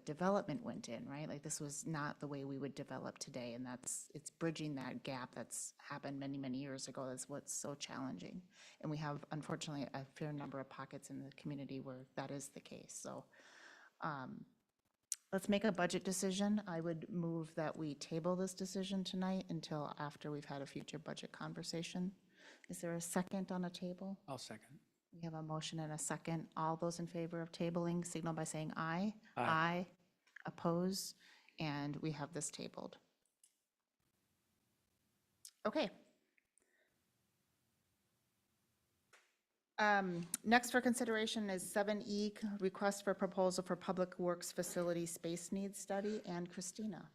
development went in, right? Like, this was not the way we would develop today, and it's bridging that gap that's happened many, many years ago. That's what's so challenging. And we have, unfortunately, a fair number of pockets in the community where that is the case. So let's make a budget decision. I would move that we table this decision tonight until after we've had a future budget conversation. Is there a second on a table? I'll second. We have a motion and a second. All those in favor of tabling signal by saying aye. Aye. Oppose, and we have this tabled. Okay. Next for consideration is 7E, request for proposal for Public Works Facility Space Needs Study, and Christina.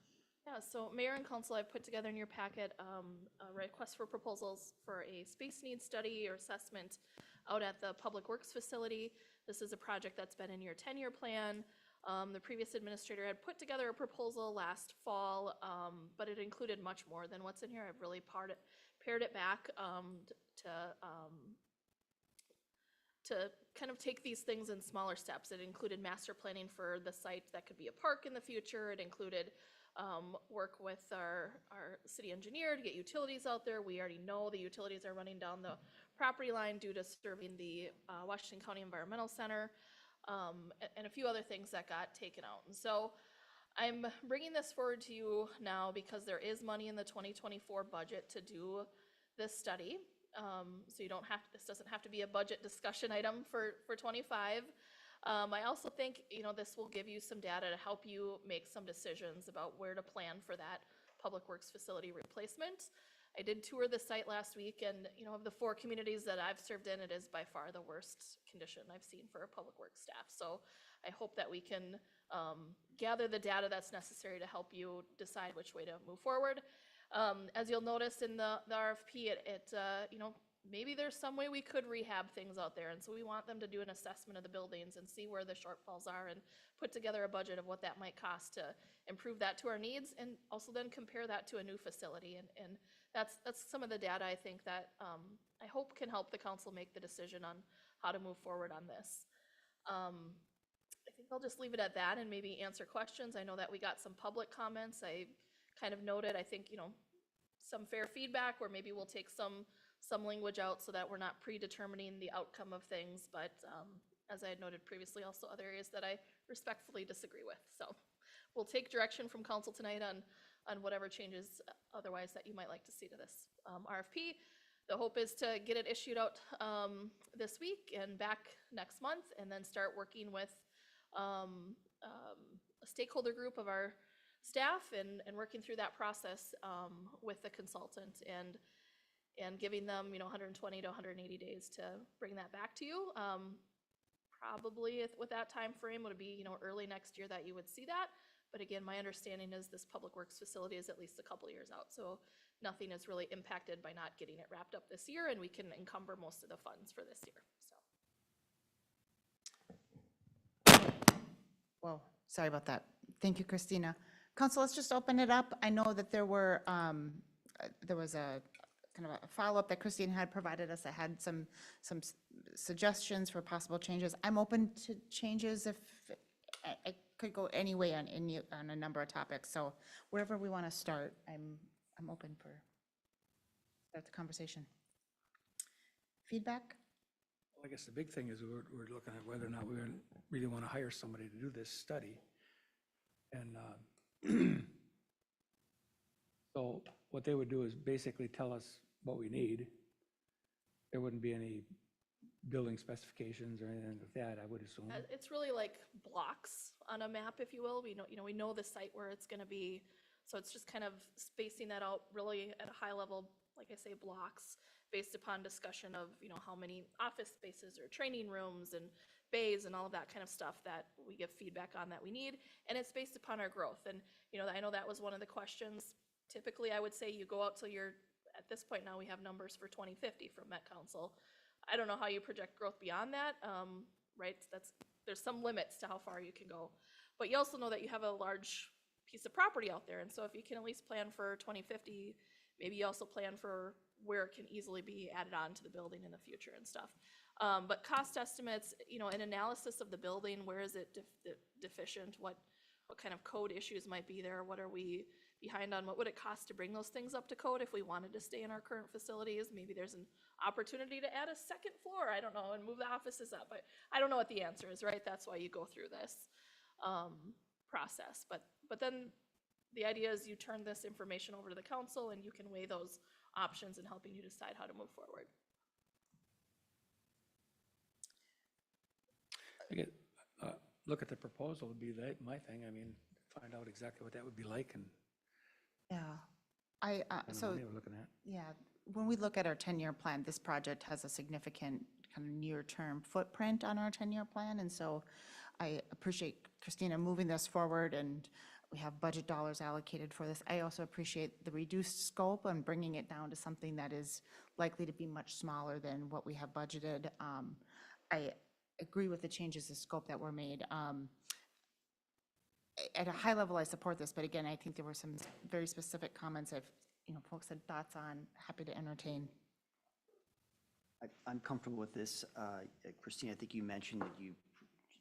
yeah, so Mayor and Council, I've put together in your packet a request for proposals for a space needs study or assessment out at the Public Works Facility. This is a project that's been in your 10-year plan. The previous administrator had put together a proposal last fall, but it included much more than what's in here. I've really pared it back to to kind of take these things in smaller steps. It included master planning for the site that could be a park in the future. It included work with our city engineer to get utilities out there. We already know the utilities are running down the property line due to serving the Washington County Environmental Center, and a few other things that got taken out. And so I'm bringing this forward to you now because there is money in the 2024 budget to do this study. So you don't have, this doesn't have to be a budget discussion item for 25. I also think, this will give you some data to help you make some decisions about where to plan for that Public Works facility replacement. I did tour the site last week, and, of the 4 communities that I've served in, it is by far the worst condition I've seen for Public Works staff. So I hope that we can gather the data that's necessary to help you decide which way to move forward. As you'll notice in the RFP, maybe there's some way we could rehab things out there. And so we want them to do an assessment of the buildings and see where the shortfalls are and put together a budget of what that might cost to improve that to our needs, and also then compare that to a new facility. And that's some of the data I think that I hope can help the council make the decision on how to move forward on this. I think I'll just leave it at that and maybe answer questions. I know that we got some public comments. I kind of noted, I think, some fair feedback where maybe we'll take some language out so that we're not predetermining the outcome of things. But as I had noted previously, also other areas that I respectfully disagree with. So we'll take direction from council tonight on whatever changes otherwise that you might like to see to this RFP. The hope is to get it issued out this week and back next month, and then start working with a stakeholder group of our staff and working through that process with the consultant and giving them 120 to 180 days to bring that back to you. Probably with that time frame would be early next year that you would see that. But again, my understanding is this Public Works facility is at least a couple years out, so nothing is really impacted by not getting it wrapped up this year, and we can encumber most of the funds for this year. So. Well, sorry about that. Thank you, Christina. Council, let's just open it up. I know that there was a kind of a follow-up that Christine had provided us. I had some suggestions for possible changes. I'm open to changes if I could go any way on a number of topics. So wherever we want to start, I'm open for start the conversation. Feedback? Well, I guess the big thing is we're looking at whether or not we really want to hire somebody to do this study. And so what they would do is basically tell us what we need. There wouldn't be any building specifications or anything like that, I would assume. It's really like blocks on a map, if you will. We know the site where it's going to be, so it's just kind of spacing that out really at a high level, like I say, blocks based upon discussion of how many office spaces or training rooms and bays and all of that kind of stuff that we give feedback on that we need, and it's based upon our growth. And I know that was one of the questions. Typically, I would say you go out till you're, at this point now, we have numbers for 2050 from Met Council. I don't know how you project growth beyond that, right? There's some limits to how far you can go. But you also know that you have a large piece of property out there, and so if you can at least plan for 2050, maybe you also plan for where it can easily be added on to the building in the future and stuff. But cost estimates, an analysis of the building, where is it deficient? What kind of code issues might be there? What are we behind on? What would it cost to bring those things up to code if we wanted to stay in our current facilities? Maybe there's an opportunity to add a second floor, I don't know, and move the offices up. I don't know what the answer is, right? That's why you go through this process. But then the idea is you turn this information over to the council and you can weigh those options in helping you decide how to move forward. Look at the proposal would be my thing. I mean, find out exactly what that would be like and Yeah, so what they were looking at. yeah, when we look at our 10-year plan, this project has a significant kind of near-term footprint on our 10-year plan, and so I appreciate Christina moving this forward, and we have budget dollars allocated for this. I also appreciate the reduced scope and bringing it down to something that is likely to be much smaller than what we have budgeted. I agree with the changes of scope that were made. At a high level, I support this, but again, I think there were some very specific comments if folks had thoughts on, happy to entertain. I'm comfortable with this. Christine, I think you mentioned that you,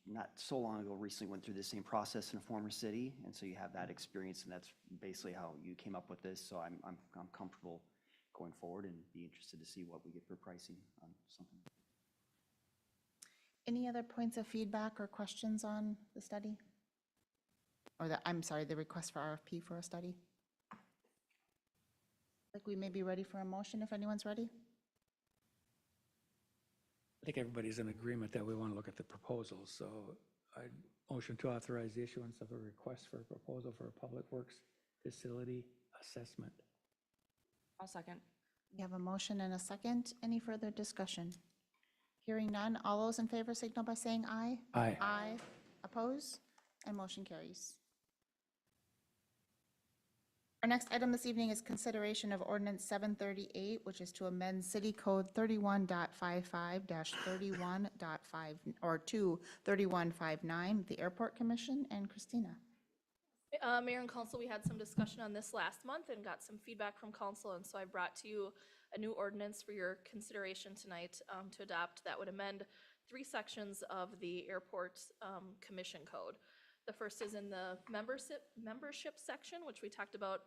not so long ago, recently went through the same process in a former city, and so you have that experience, and that's basically how you came up with this. So I'm comfortable going forward and be interested to see what we get for pricing on something. Any other points of feedback or questions on the study? Or I'm sorry, the request for RFP for a study? Like we may be ready for a motion if anyone's ready? I think everybody's in agreement that we want to look at the proposals, so I motion to authorize the issuance of a request for a proposal for a public works facility assessment. I'll second. We have a motion and a second. Any further discussion? Hearing none, all those in favor signal by saying aye. Aye. Aye. Oppose? And motion carries. Our next item this evening is consideration of ordinance 738, which is to amend City Code 31.55-31.5, or to 3159, the Airport Commission, and Christina. Mayor and council, we had some discussion on this last month and got some feedback from council, and so I brought to you a new ordinance for your consideration tonight to adopt that would amend 3 sections of the Airport Commission Code. The first is in the membership section, which we talked about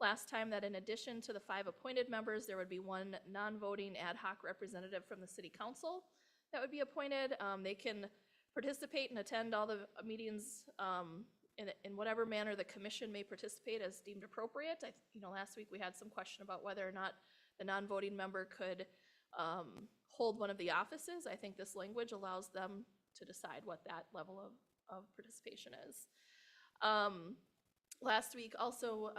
last time, that in addition to the 5 appointed members, there would be 1 non-voting ad hoc representative from the city council that would be appointed. They can participate and attend all the meetings in whatever manner the commission may participate as deemed appropriate. Last week we had some question about whether or not the non-voting member could hold one of the offices. I think this language allows them to decide what that level of participation is. Last week also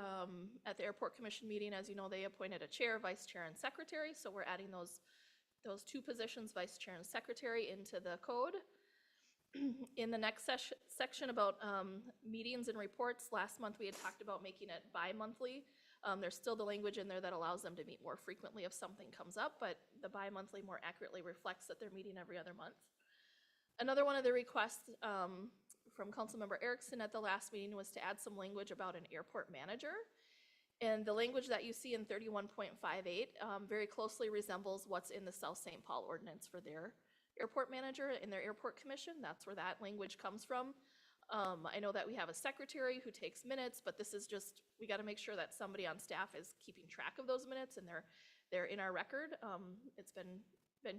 at the Airport Commission meeting, as you know, they appointed a chair, vice chair, and secretary. So we're adding those 2 positions, vice chair and secretary, into the code. In the next section about meetings and reports, last month we had talked about making it bi-monthly. There's still the language in there that allows them to meet more frequently if something comes up, but the bi-monthly more accurately reflects that they're meeting every other month. Another one of the requests from Councilmember Erickson at the last meeting was to add some language about an airport manager. And the language that you see in 31.58 very closely resembles what's in the South St. Paul ordinance for their airport manager in their airport commission. That's where that language comes from. I know that we have a secretary who takes minutes, but this is just, we got to make sure that somebody on staff is keeping track of those minutes and they're in our record. It's been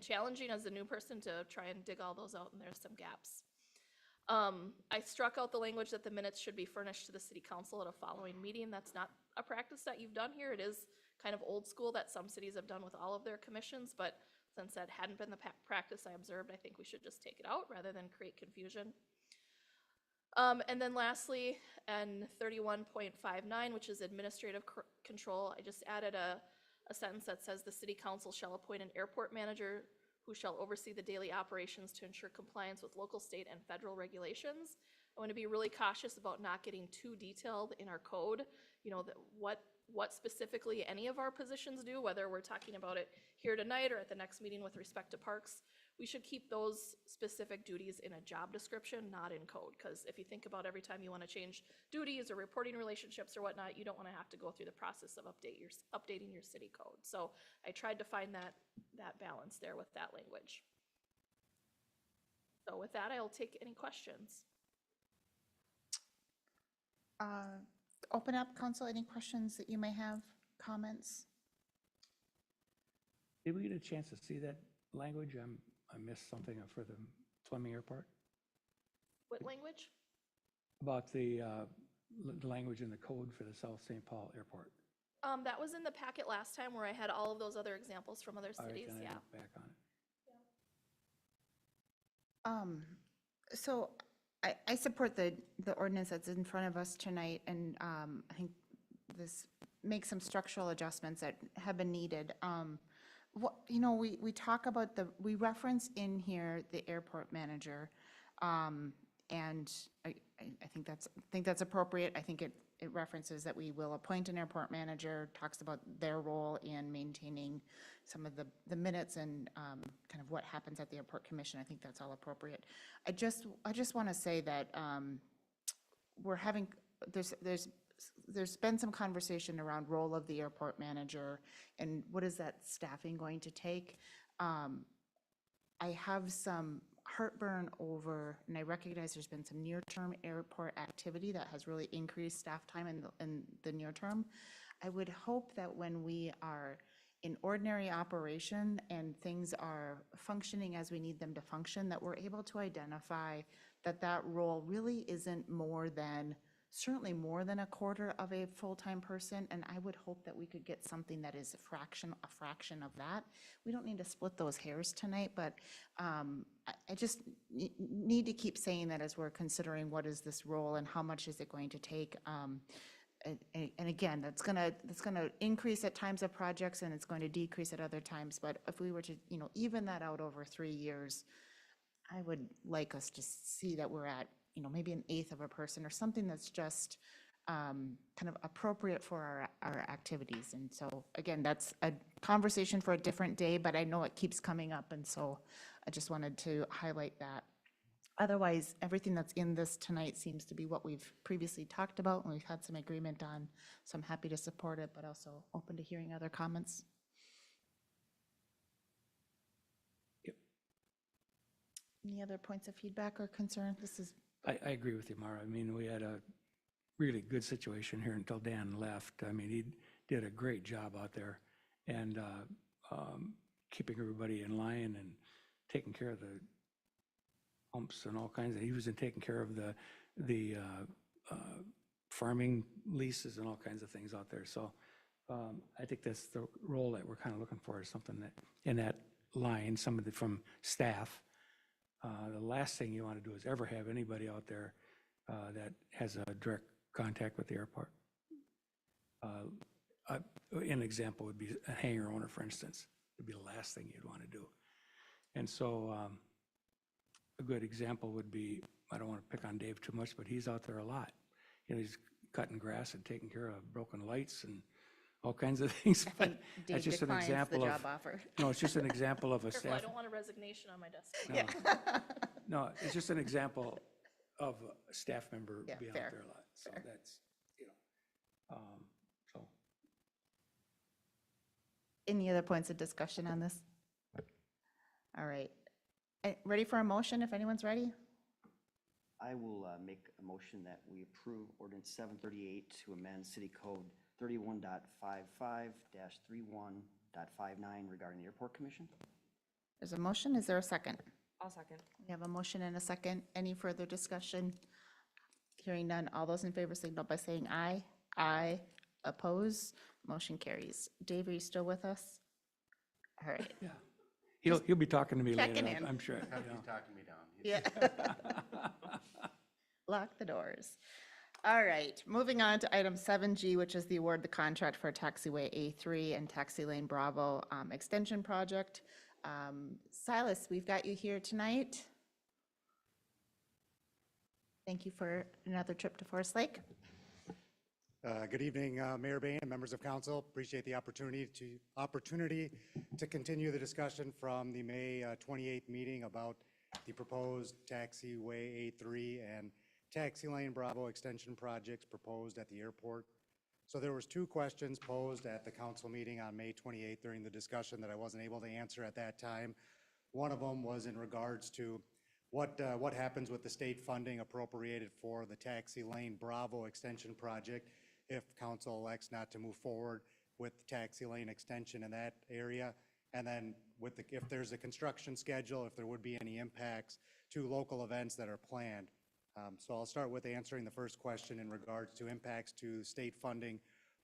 challenging as a new person to try and dig all those out, and there's some gaps. I struck out the language that the minutes should be furnished to the city council at a following meeting. That's not a practice that you've done here. It is kind of old school that some cities have done with all of their commissions, but since that hadn't been the practice I observed, I think we should just take it out rather than create confusion. And then lastly, in 31.59, which is administrative control, I just added a sentence that says the city council shall appoint an airport manager who shall oversee the daily operations to ensure compliance with local, state, and federal regulations. I want to be really cautious about not getting too detailed in our code, what specifically any of our positions do, whether we're talking about it here tonight or at the next meeting with respect to parks. We should keep those specific duties in a job description, not in code, because if you think about every time you want to change duties or reporting relationships or whatnot, you don't want to have to go through the process of updating your city code. So I tried to find that balance there with that language. So with that, I'll take any questions. Open up, council, any questions that you may have, comments? Did we get a chance to see that language? I missed something for the Fleming Airport What language? about the language in the code for the South St. Paul Airport. That was in the packet last time where I had all of those other examples from other All right, cities, then I yeah. look back on it. So I support the ordinance that's in front of us tonight, and I think this makes some structural adjustments that have been needed. We talk about we reference in here the airport manager, and I think that's appropriate. I think it references that we will appoint an airport manager, talks about their role in maintaining some of the minutes and kind of what happens at the airport commission. I think that's all appropriate. I just want to say that we're having, there's been some conversation around role of the airport manager and what is that staffing going to take. I have some heartburn over, and I recognize there's been some near-term airport activity that has really increased staff time in the near term. I would hope that when we are in ordinary operation and things are functioning as we need them to function, that we're able to identify that that role really isn't more than, certainly more than a quarter of a full-time person, and I would hope that we could get something that is a fraction of that. We don't need to split those hairs tonight, but I just need to keep saying that as we're considering what is this role and how much is it going to take. And again, that's gonna increase at times of projects and it's going to decrease at other times, but if we were to, even that out over 3 years, I would like us to see that we're at, maybe an eighth of a person or something that's just kind of appropriate for our activities. And so, again, that's a conversation for a different day, but I know it keeps coming up, and so I just wanted to highlight that. Otherwise, everything that's in this tonight seems to be what we've previously talked about and we've had some agreement on, so I'm happy to support it, but also open to hearing other comments. Any other points of feedback or concern? This is I agree with you, Mara. I mean, we had a really good situation here until Dan left. I mean, he did a great job out there and keeping everybody in line and taking care of the pumps and all kinds of, he was in taking care of the farming leases and all kinds of things out there. So I think that's the role that we're kind of looking for, is something that, in that line, somebody from staff. The last thing you want to do is ever have anybody out there that has a direct contact with the airport. An example would be a hangar owner, for instance, would be the last thing you'd want to do. And so a good example would be, I don't want to pick on Dave too much, but he's out there a lot. He's cutting grass and taking care of broken lights and all kinds of things. But Dave that's just an declines the example of, job offer. no, it's just an example of a Careful, I staff. don't want a resignation on my desk. No. No, it's just an example of a staff member Yeah, being out fair, there a lot. So fair. that's, so. Any other points of discussion on this? All right. Ready for a motion, if anyone's ready? I will make a motion that we approve ordinance 738 to amend city code 31.55-31.59 regarding the airport commission. There's a motion. Is there a second? I'll second. We have a motion and a second. Any further discussion? Hearing none. All those in favor signal by saying aye. Aye. Oppose. Motion carries. Dave, are you still with us? All right. Yeah. He'll be talking to me later, Checking in. I'm sure. He's talking me down. Yeah. Lock the doors. All right, moving on to item 7G, which is the award the contract for taxiway A3 and Taxi Lane Bravo extension project. Silas, we've got you here tonight. Thank you for another trip to Forest Lake. Good evening, Mayor Bain and members of council. Appreciate the opportunity to continue the discussion from the May 28th meeting about the proposed taxiway A3 and Taxi Lane Bravo extension projects proposed at the airport. So there was 2 questions posed at the council meeting on May 28th during the discussion that I wasn't able to answer at that time. One of them was in regards to what happens with the state funding appropriated for the Taxi Lane Bravo extension project if council elects not to move forward with the taxi lane extension in that area. And then if there's a construction schedule, if there would be any impacts to local events that are planned. So I'll start with answering the first question in regards to impacts to state funding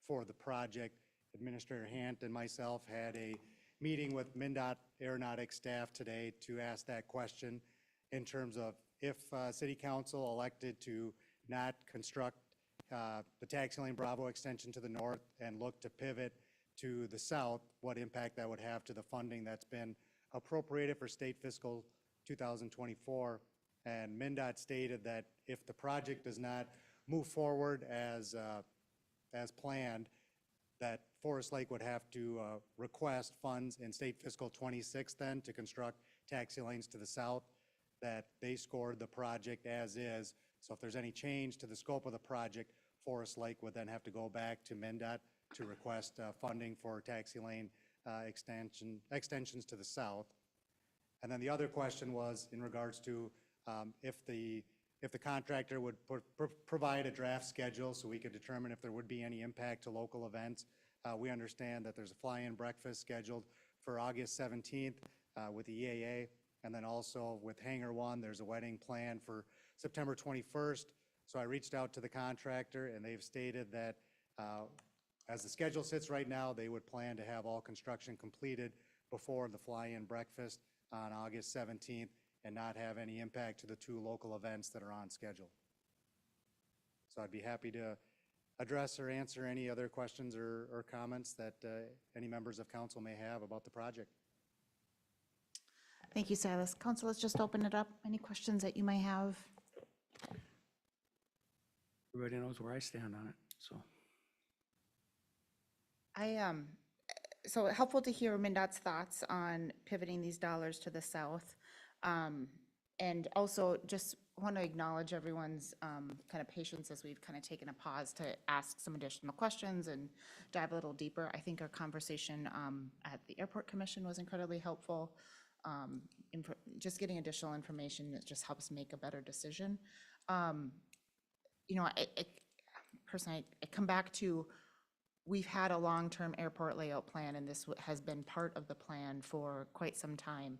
for the project. Administrator Hant and myself had a meeting with MnDOT Aeronautics staff today to ask that question in terms of if City Council elected to not construct the Taxi Lane Bravo extension to the north and look to pivot to the south, what impact that would have to the funding that's been appropriated for state fiscal 2024. And MnDOT stated that if the project does not move forward as planned, that Forest Lake would have to request funds in state fiscal 26 then to construct taxi lanes to the south, that they scored the project as is. So if there's any change to the scope of the project, Forest Lake would then have to go back to MnDOT to request funding for taxi lane extensions to the south. And then the other question was in regards to if the contractor would provide a draft schedule so we could determine if there would be any impact to local events. We understand that there's a fly-in breakfast scheduled for August 17th with the EAA. And then also with Hangar 1, there's a wedding planned for September 21st. So I reached out to the contractor, and they've stated that as the schedule sits right now, they would plan to have all construction completed before the fly-in breakfast on August 17th and not have any impact to the 2 local events that are on schedule. So I'd be happy to address or answer any other questions or comments that any members of council may have about the project. Thank you, Silas. Council, let's just open it up. Any questions that you may have? Everybody knows where I stand on it, so. So helpful to hear MnDOT's thoughts on pivoting these dollars to the south. And also just want to acknowledge everyone's kind of patience as we've kind of taken a pause to ask some additional questions and dive a little deeper. I think our conversation at the Airport Commission was incredibly helpful. Just getting additional information that just helps make a better decision. You know, I personally, I come back to, we've had a long-term airport layout plan, and this has been part of the plan for quite some time.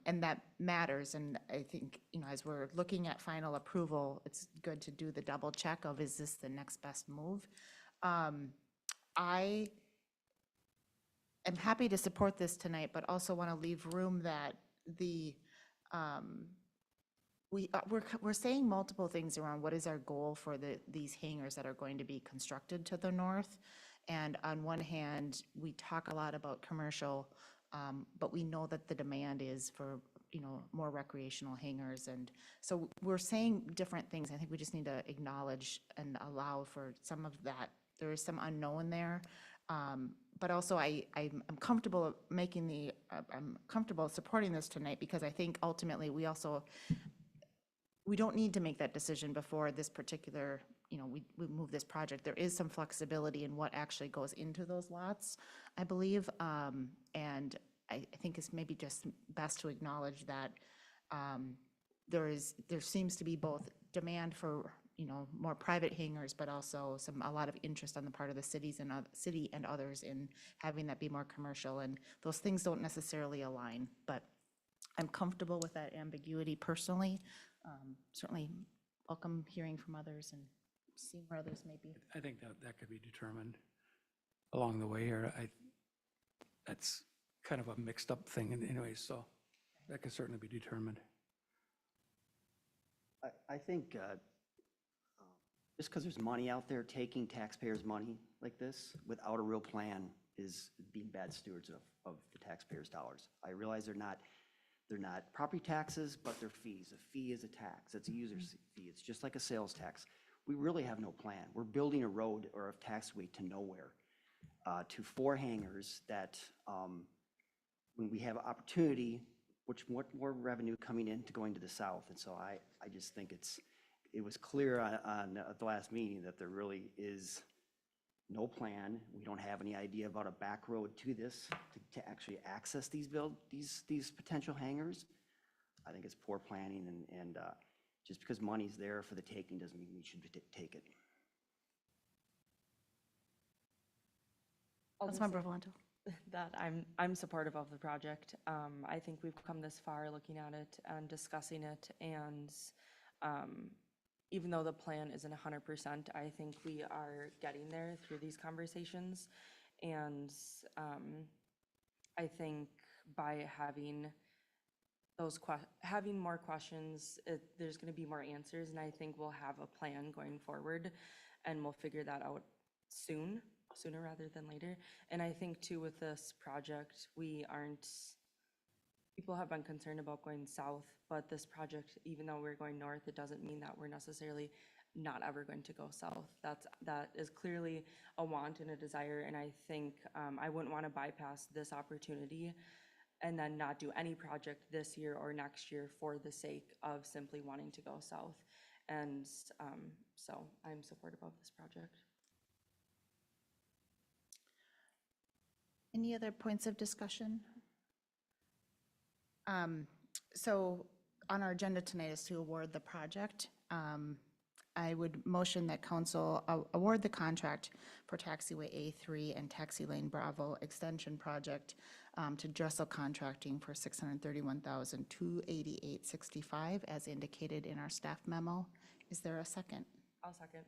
And that matters, and I think, you know, as we're looking at final approval, it's good to do the double check of, is this the next best move? I am happy to support this tonight, but also want to leave room that we're saying multiple things around what is our goal for these hangars that are going to be constructed to the north. And on one hand, we talk a lot about commercial, but we know that the demand is for, you know, more recreational hangars. And so we're saying different things. I think we just need to acknowledge and allow for some of that. There is some unknown there. But also I'm comfortable I'm comfortable supporting this tonight, because I think ultimately we don't need to make that decision before this particular, you know, we move this project. There is some flexibility in what actually goes into those lots, I believe. And I think it's maybe just best to acknowledge that there seems to be both demand for, you know, more private hangars, but also a lot of interest on the part of the city and others in having that be more commercial. And those things don't necessarily align, but I'm comfortable with that ambiguity personally. Certainly welcome hearing from others and seeing where others may be. I think that could be determined along the way here. That's kind of a mixed up thing anyway, so that can certainly be determined. I think just because there's money out there, taking taxpayers' money like this without a real plan is being bad stewards of the taxpayers' dollars. I realize they're not property taxes, but they're fees. A fee is a tax. It's a user's fee. It's just like a sales tax. We really have no plan. We're building a road or a taxiway to nowhere, to 4 hangars that when we have opportunity, what more revenue coming in to going to the south. And so I just think it was clear on the last meeting that there really is no plan. We don't have any idea about a back road to this, to actually access these potential hangars. I think it's poor planning, and just because money's there for the taking doesn't mean we should take it. Councilmember Valento. That I'm supportive of the project. I think we've come this far looking at it and discussing it, and even though the plan isn't 100%, I think we are getting there through these conversations. And I think by having having more questions, there's going to be more answers, and I think we'll have a plan going forward, and we'll figure that out sooner rather than later. And I think too, with this project, people have been concerned about going south, but this project, even though we're going north, it doesn't mean that we're necessarily not ever going to go south. That is clearly a want and a desire, and I think I wouldn't want to bypass this opportunity and then not do any project this year or next year for the sake of simply wanting to go south. And so I'm supportive of this project. Any other points of discussion? So on our agenda tonight is to award the project. I would motion that council award the contract for taxiway A3 and taxi lane Bravo extension project to Dressel Contracting for $631,288.65 as indicated in our staff memo. Is there a second? I'll second.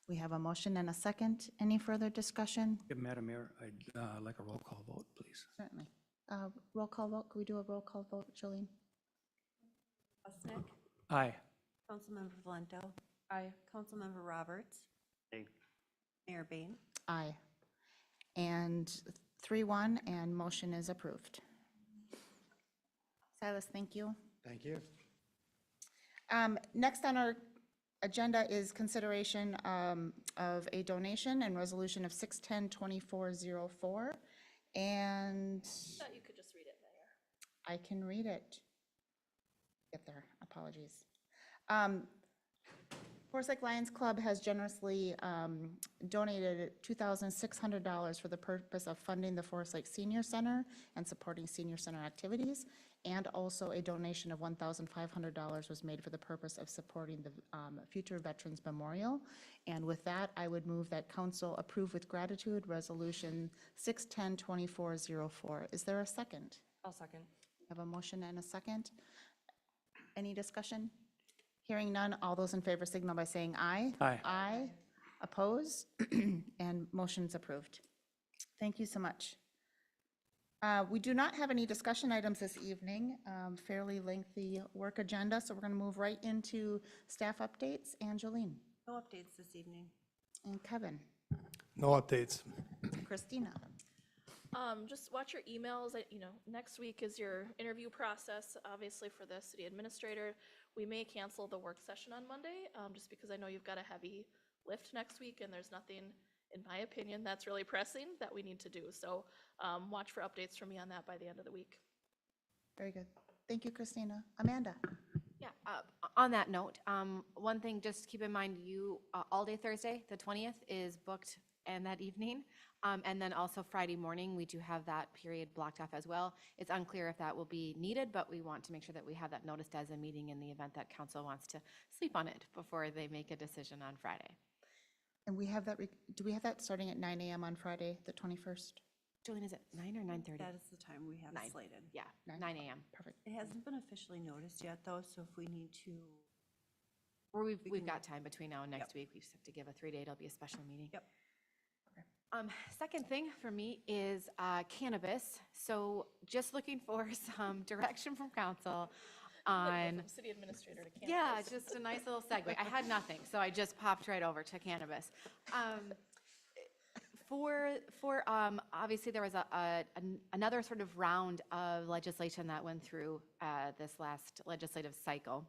We have a motion and a second. Any further discussion? Yeah, Madam Mayor, I'd like a roll call vote, please. Certainly. Roll call vote. Could we do a roll call vote, Jolene? Busnick, Aye. Councilmember Valento, Aye. Councilmember Roberts, Aye. Mayor Bain. Aye. And 3-1, and motion is approved. Silas, thank you. Thank you. Next on our agenda is consideration of a donation and resolution of 610-2404. And Thought you could just read it, Mayor. I can read it. Get there, apologies. Forest Lake Lions Club has generously donated $2,600 for the purpose of funding the Forest Lake Senior Center and supporting senior center activities. And also a donation of $1,500 was made for the purpose of supporting the Future Veterans Memorial. And with that, I would move that council approve with gratitude Resolution 610-2404. Is there a second? I'll second. I have a motion and a second. Any discussion? Hearing none, all those in favor signal by saying aye. Aye. Aye. Oppose? And motion's approved. Thank you so much. We do not have any discussion items this evening, fairly lengthy work agenda, so we're going to move right into staff updates. Angeline No updates this evening. and Kevin, No updates. Christina. Just watch your emails. Next week is your interview process, obviously, for the city administrator. We may cancel the work session on Monday, just because I know you've got a heavy lift next week, and there's nothing, in my opinion, that's really pressing that we need to do. So watch for updates from me on that by the end of the week. Very good. Thank you, Christina. Amanda. Yeah, on that note, one thing, just keep in mind, all day Thursday, the 20th, is booked and that evening. And then also Friday morning, we do have that period blocked off as well. It's unclear if that will be needed, but we want to make sure that we have that noticed as a meeting in the event that council wants to sleep on it before they make a decision on Friday. And we have that, do we have that starting at 9 a.m. on Friday, the 21st? Julian, is it 9 or 9:30? That is the time we have 9. slated. Yeah, 9 a.m. Perfect. It hasn't been officially noticed yet, though, so if we need to, Or we've got time between now and next week. We just have to give a 3-day, it'll be a special meeting. Yep. Second thing for me is cannabis. So just looking for some direction from council on, From city administrator to campus. yeah, just a nice little segue. I had nothing, so I just popped right over to cannabis. Obviously, there was another sort of round of legislation that went through this last legislative cycle.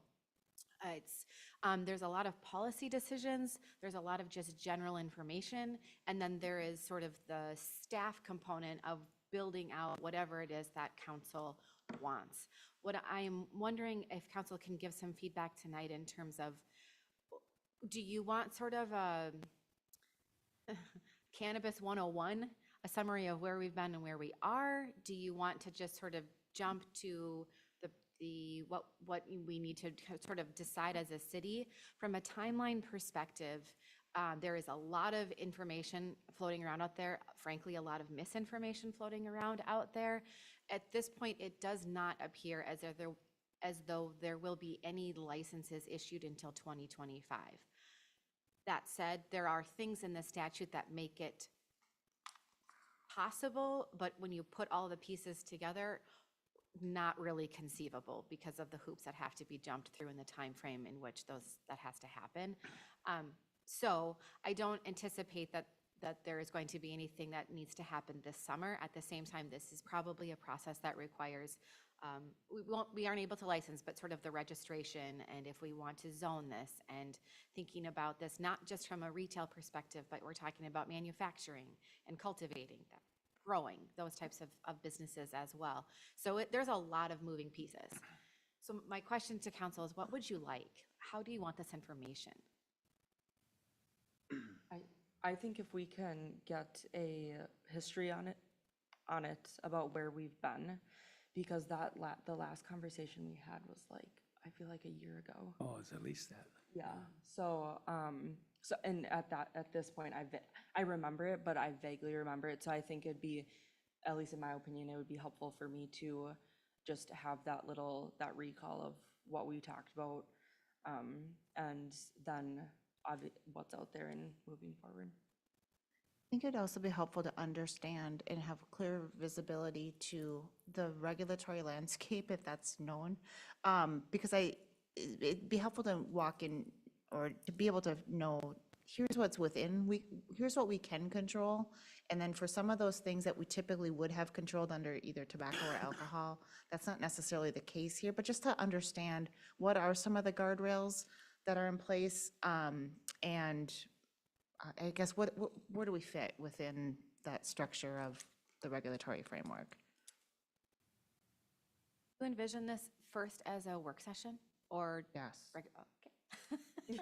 There's a lot of policy decisions, there's a lot of just general information, and then there is sort of the staff component of building out whatever it is that council wants. What I'm wondering if council can give some feedback tonight in terms of, do you want sort of a Cannabis 101, a summary of where we've been and where we are? Do you want to just sort of jump to what we need to sort of decide as a city? From a timeline perspective, there is a lot of information floating around out there, frankly, a lot of misinformation floating around out there. At this point, it does not appear as though there will be any licenses issued until 2025. That said, there are things in the statute that make it possible, but when you put all the pieces together, not really conceivable because of the hoops that have to be jumped through in the time frame in which that has to happen. So I don't anticipate that there is going to be anything that needs to happen this summer. At the same time, this is probably a process that requires, we aren't able to license, but sort of the registration, and if we want to zone this, and thinking about this not just from a retail perspective, but we're talking about manufacturing and cultivating that, growing, those types of businesses as well. So there's a lot of moving pieces. So my question to council is, what would you like? How do you want this information? I think if we can get a history on it, on it about where we've been, because the last conversation we had was like, I feel like a year ago. Oh, it's at least that. Yeah, so, and at this point, I remember it, but I vaguely remember it, so I think it'd be, at least in my opinion, it would be helpful for me to just have that recall of what we talked about, and then what's out there and moving forward. I think it'd also be helpful to understand and have clear visibility to the regulatory landscape, if that's known. Because it'd be helpful to walk in, or to be able to know, here's what's here's what we can control. And then for some of those things that we typically would have controlled under either tobacco or alcohol, that's not necessarily the case here, but just to understand what are some of the guardrails that are in place, and I guess where do we fit within that structure of the regulatory framework? Do you envision this first as a work session or? Yes. Okay.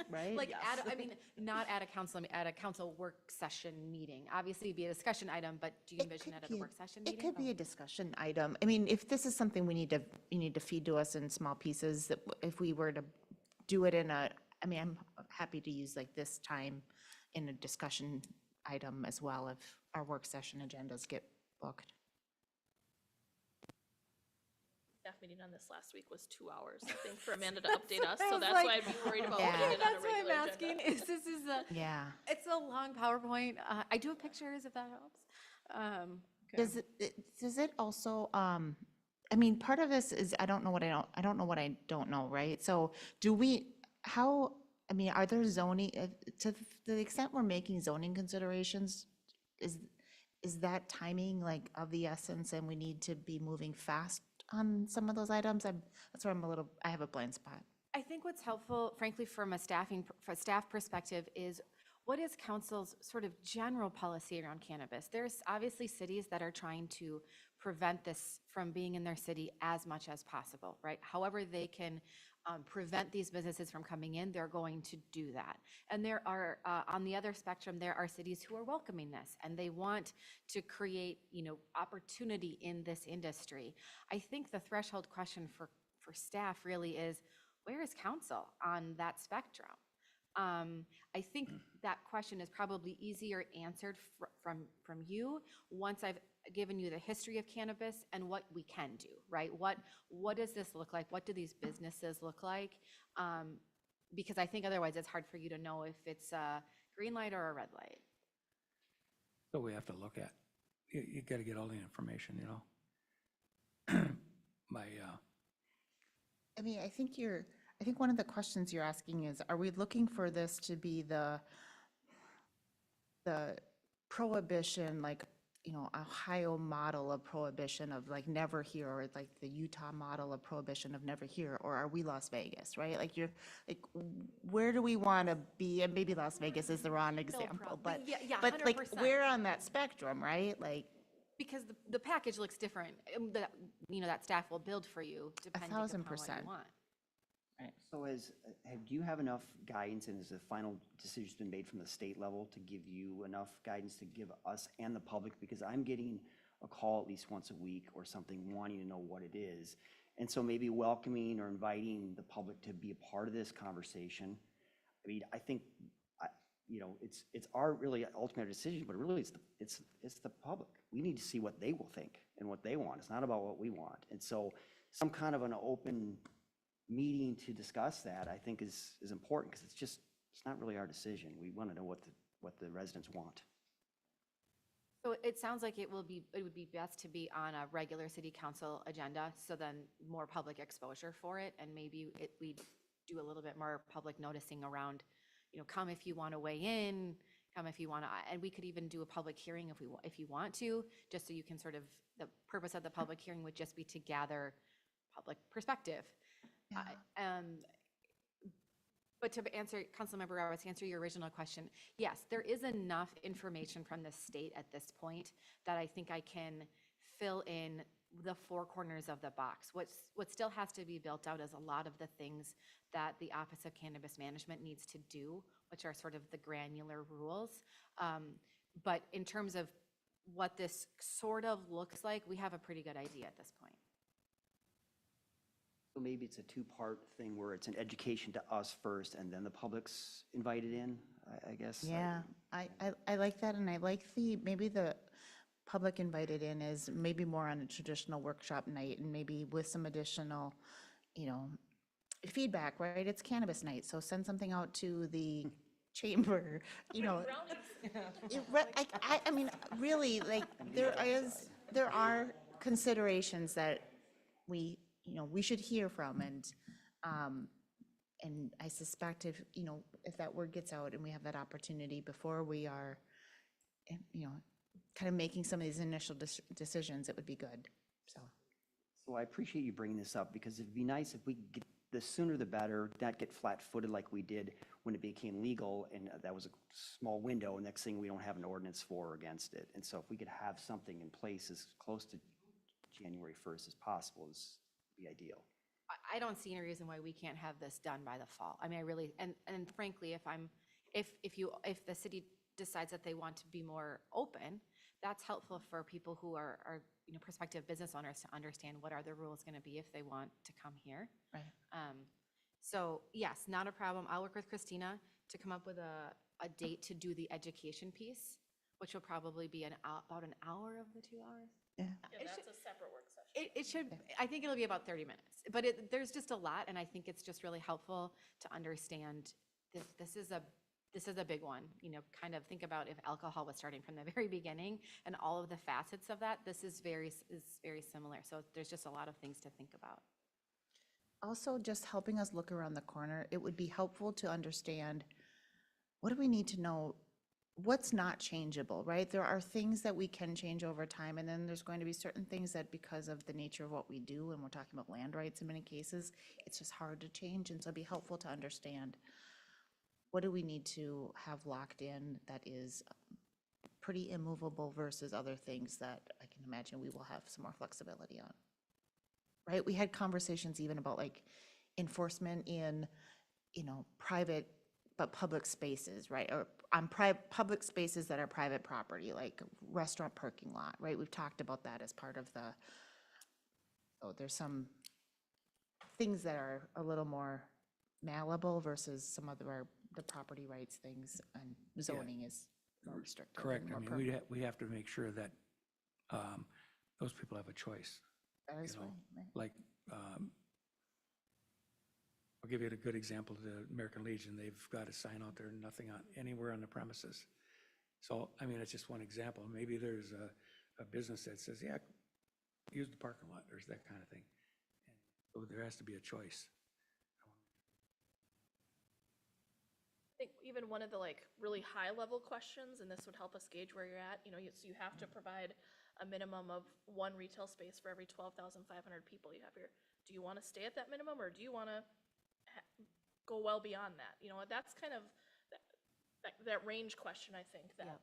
Right? Like, not at a council work session meeting. Obviously, it'd be a discussion item, but do you envision it at a work session meeting? It could be a discussion item. I mean, if this is something you need to feed to us in small pieces, that if we were to do it I'm happy to use like this time in a discussion item as well if our work session agendas get booked. Staff meeting on this last week was 2 hours, I think, for Amanda to update us, so was that's like- why I'd be worried about Yeah. putting it on a That's what regular I'm agenda. asking, is this is a, Yeah. it's a long PowerPoint. I do have pictures if that helps. Does it also, part of this is, I don't know what I don't know, right? So are there zoning, to the extent we're making zoning considerations, is that timing like of the essence and we need to be moving fast on some of those items? That's where I have a blind spot. I think what's helpful, frankly, from a staff perspective is what is council's sort of general policy around cannabis? There's obviously cities that are trying to prevent this from being in their city as much as possible, right? However they can prevent these businesses from coming in, they're going to do that. And there are, on the other spectrum, there are cities who are welcoming this and they want to create, opportunity in this industry. I think the threshold question for staff really is, where is council on that spectrum? I think that question is probably easier answered from you once I've given you the history of cannabis and what we can do, right? What does this look like? What do these businesses look like? Because I think otherwise it's hard for you to know if it's a green light or a red light. So we have to look at, you got to get all the information, I think one of the questions you're asking is, are we looking for this to be the prohibition, like, Ohio model of prohibition of like never here, or like the Utah model of prohibition of never here, or are we Las Vegas, right? Like where do we want to be? And maybe Las Vegas is the wrong example, but but like 100%. where on that spectrum, right? Like Because the package looks different, that staff will build for you depending upon what you 1,000%. want. So do you have enough guidance, and has the final decision been made from the state level to give you enough guidance to give us and the public? Because I'm getting a call at least once a week or something wanting to know what it is. And so maybe welcoming or inviting the public to be a part of this conversation. I think, it's our really ultimate decision, but really it's the public. We need to see what they will think and what they want. It's not about what we want. And so some kind of an open meeting to discuss that, I think is important, because it's not really our decision. We want to know what the residents want. So it sounds like it would be best to be on a regular city council agenda, so then more public exposure for it, and maybe we do a little bit more public noticing around, come if you want to weigh in, come if you want to, and we could even do a public hearing if you want to, just so you can sort of, the purpose of the public hearing would just be to gather public perspective. But to answer, Councilmember Roberts, to answer your original question, yes, there is enough information from the state at this point that I think I can fill in the four corners of the box. What still has to be built out is a lot of the things that the Office of Cannabis Management needs to do, which are sort of the granular rules. But in terms of what this sort of looks like, we have a pretty good idea at this point. So maybe it's a two-part thing where it's an education to us first and then the public's invited in, I guess. Yeah, I like that, and I like maybe the public invited in is maybe more on a traditional workshop night and maybe with some additional, feedback, right? It's cannabis night, so send something out to the chamber, I mean, really, like, there are considerations that we should hear from, and I suspect if that word gets out and we have that opportunity before we are, kind of making some of these initial decisions, it would be good, so. So I appreciate you bringing this up because it'd be nice if we could get, the sooner the better, not get flat-footed like we did when it became legal and that was a small window. Next thing we don't have an ordinance for or against it. And so if we could have something in place as close to January 1st as possible is the ideal. I don't see any reason why we can't have this done by the fall. I mean, I really, and frankly, if the city decides that they want to be more open, that's helpful for people who are prospective business owners to understand what are the rules going to be if they want to come here. Right. So yes, not a problem. I'll work with Christina to come up with a date to do the education piece, which will probably be about an hour of the 2 hours. Yeah. Yeah, that's a separate work session. It should, I think it'll be about 30 minutes, but there's just a lot, and I think it's just really helpful to understand this is a big one, kind of think about if alcohol was starting from the very beginning and all of the facets of that, this is very similar. So there's just a lot of things to think about. Also, just helping us look around the corner, it would be helpful to understand, what do we need to know? What's not changeable, right? There are things that we can change over time, and then there's going to be certain things that because of the nature of what we do, and we're talking about land rights in many cases, it's just hard to change, and so it'd be helpful to understand, what do we need to have locked in that is pretty immovable versus other things that I can imagine we will have some more flexibility on. Right? We had conversations even about like enforcement in, private but public spaces, right? Or on public spaces that are private property, like restaurant parking lot, right? We've talked about that as part of there's some things that are a little more malleable versus some of the property rights things, and zoning is more restricted. and Correct. I more mean, permanent. we have to make sure that those people have a choice. That is you know, right. Like, I'll give you a good example, the American Legion, they've got a sign out there, nothing anywhere on the premises. So, I mean, it's just one example. Maybe there's a business that says, yeah, use the parking lot, there's that kind of thing. And so there has to be a choice. I think even one of the really high level questions, and this would help us gauge where you're at, so you have to provide a minimum of one retail space for every 12,500 people you have here. Do you want to stay at that minimum, or do you want to go well beyond that? That's kind of that range question, I think, that,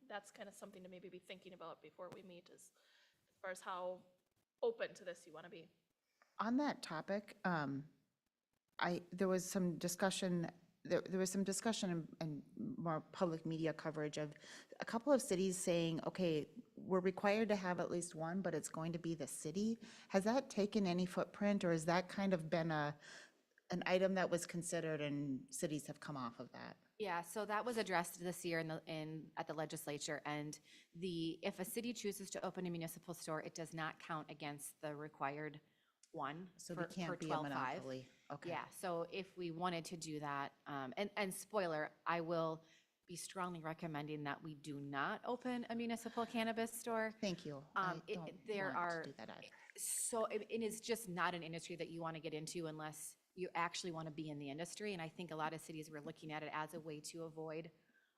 that's kind of something to maybe be thinking about before we meet as far as how open to this you want to be. On that topic, there was some discussion, and more public media coverage of a couple of cities saying, okay, we're required to have at least one, but it's going to be the city. Has that taken any footprint, or has that kind of been an item that was considered and cities have come off of that? Yeah, so that was addressed this year at the legislature, and if a city chooses to open a municipal store, it does not count against the required one So for we can't be a 12.5. monopoly. Okay. Yeah, so if we wanted to do that, and spoiler, I will be strongly recommending that we do not open a municipal cannabis store. Thank you. I don't There want are, to do that either. so it is just not an industry that you want to get into unless you actually want to be in the industry. And I think a lot of cities were looking at it as a way to avoid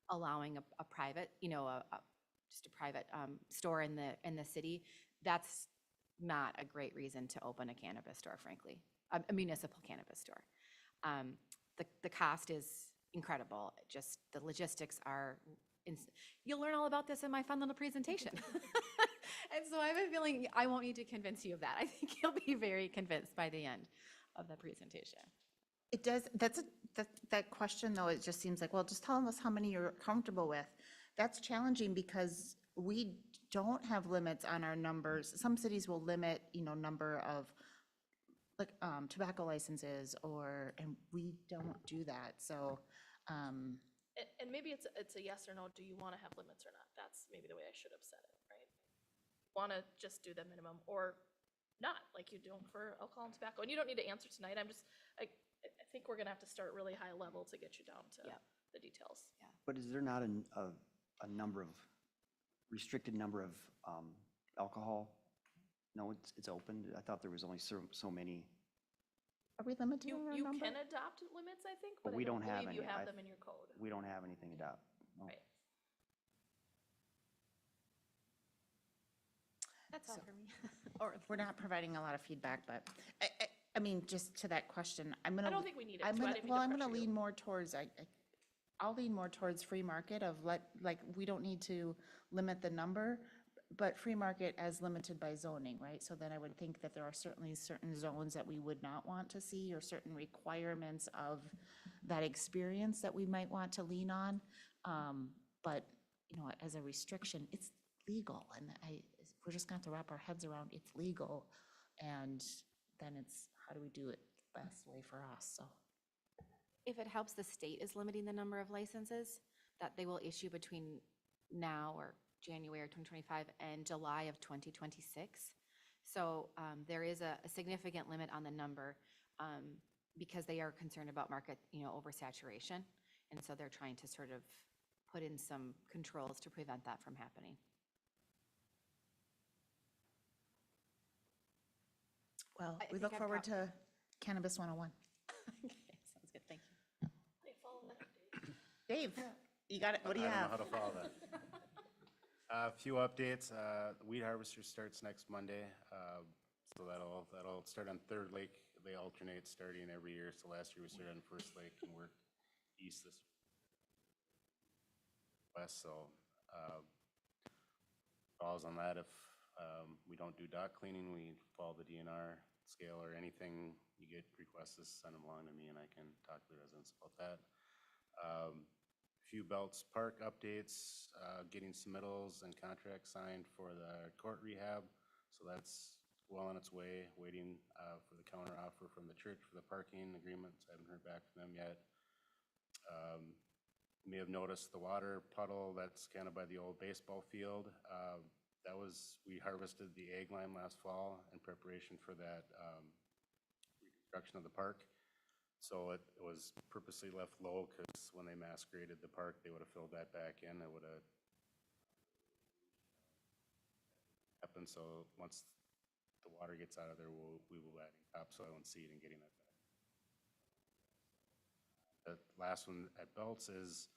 allowing a private, just a private store in the city. That's not a great reason to open a cannabis store, frankly, a municipal cannabis store. The cost is incredible. Just the logistics are, you'll learn all about this in my fun little presentation. And so I have a feeling I won't need to convince you of that. I think you'll be very convinced by the end of the presentation. It does, that question though, it just seems like, well, just tell us how many you're comfortable with. That's challenging because we don't have limits on our numbers. Some cities will limit, number of like tobacco licenses and we don't do that. So, And maybe it's a yes or no, do you want to have limits or not? That's maybe the way I should have said it, right? Want to just do the minimum or not, like you do for alcohol and tobacco? And you don't need to answer tonight. I think we're gonna have to start really high level to get you down to Yep. the details. But is there not a number of, restricted number of alcohol? No, it's open? I thought there was only so many. are we limited You, on our you number? can adopt limits, I think, But but I we don't don't have believe you any. have I- them in your code. We don't have anything adopt. No. Right. That's all for me. We're not providing a lot of feedback, but I mean, just to that question, I'm gonna. I don't think we need it, I'm so I gonna, didn't mean well, to I'm gonna pressure you. lean more towards, I'll lean more towards free market of we don't need to limit the number, but free market as limited by zoning, right? So then I would think that there are certainly certain zones that we would not want to see or certain requirements of that experience that we might want to lean on. But, as a restriction, it's legal and we're just gonna have to wrap our heads around it's legal. And then it's, how do we do it the best way for us, so. If it helps, the state is limiting the number of licenses that they will issue between now or January of 2025 and July of 2026. So there is a significant limit on the number because they are concerned about market, oversaturation. And so they're trying to sort of put in some controls to prevent that from happening. Well, I we think look I've forward got- to Cannabis 101. Okay, sounds good, thank you. They follow that update. Dave, you got it, what do you I have? don't know how to follow that. A few updates. The weed harvester starts next Monday. So that'll start on Third Lake. They alternate starting every year. So last year we started on First Lake and worked east this west. So falls on that. If we don't do dock cleaning, we follow the DNR scale or anything you get requests, just send them along to me and I can talk to the residents about that. Few Belts Park updates, getting submittals and contracts signed for the court rehab. So that's well on its way, waiting for the counter offer from the church for the parking agreements. I haven't heard back from them yet. You may have noticed the water puddle that's kind of by the old baseball field. We harvested the egg line last fall in preparation for that reconstruction of the park. So it was purposely left low because when they mass graded the park, they would have filled that back in. It would have happened. So once the water gets out of there, we will add topsoil and seed and getting that back. The last one at Belts is,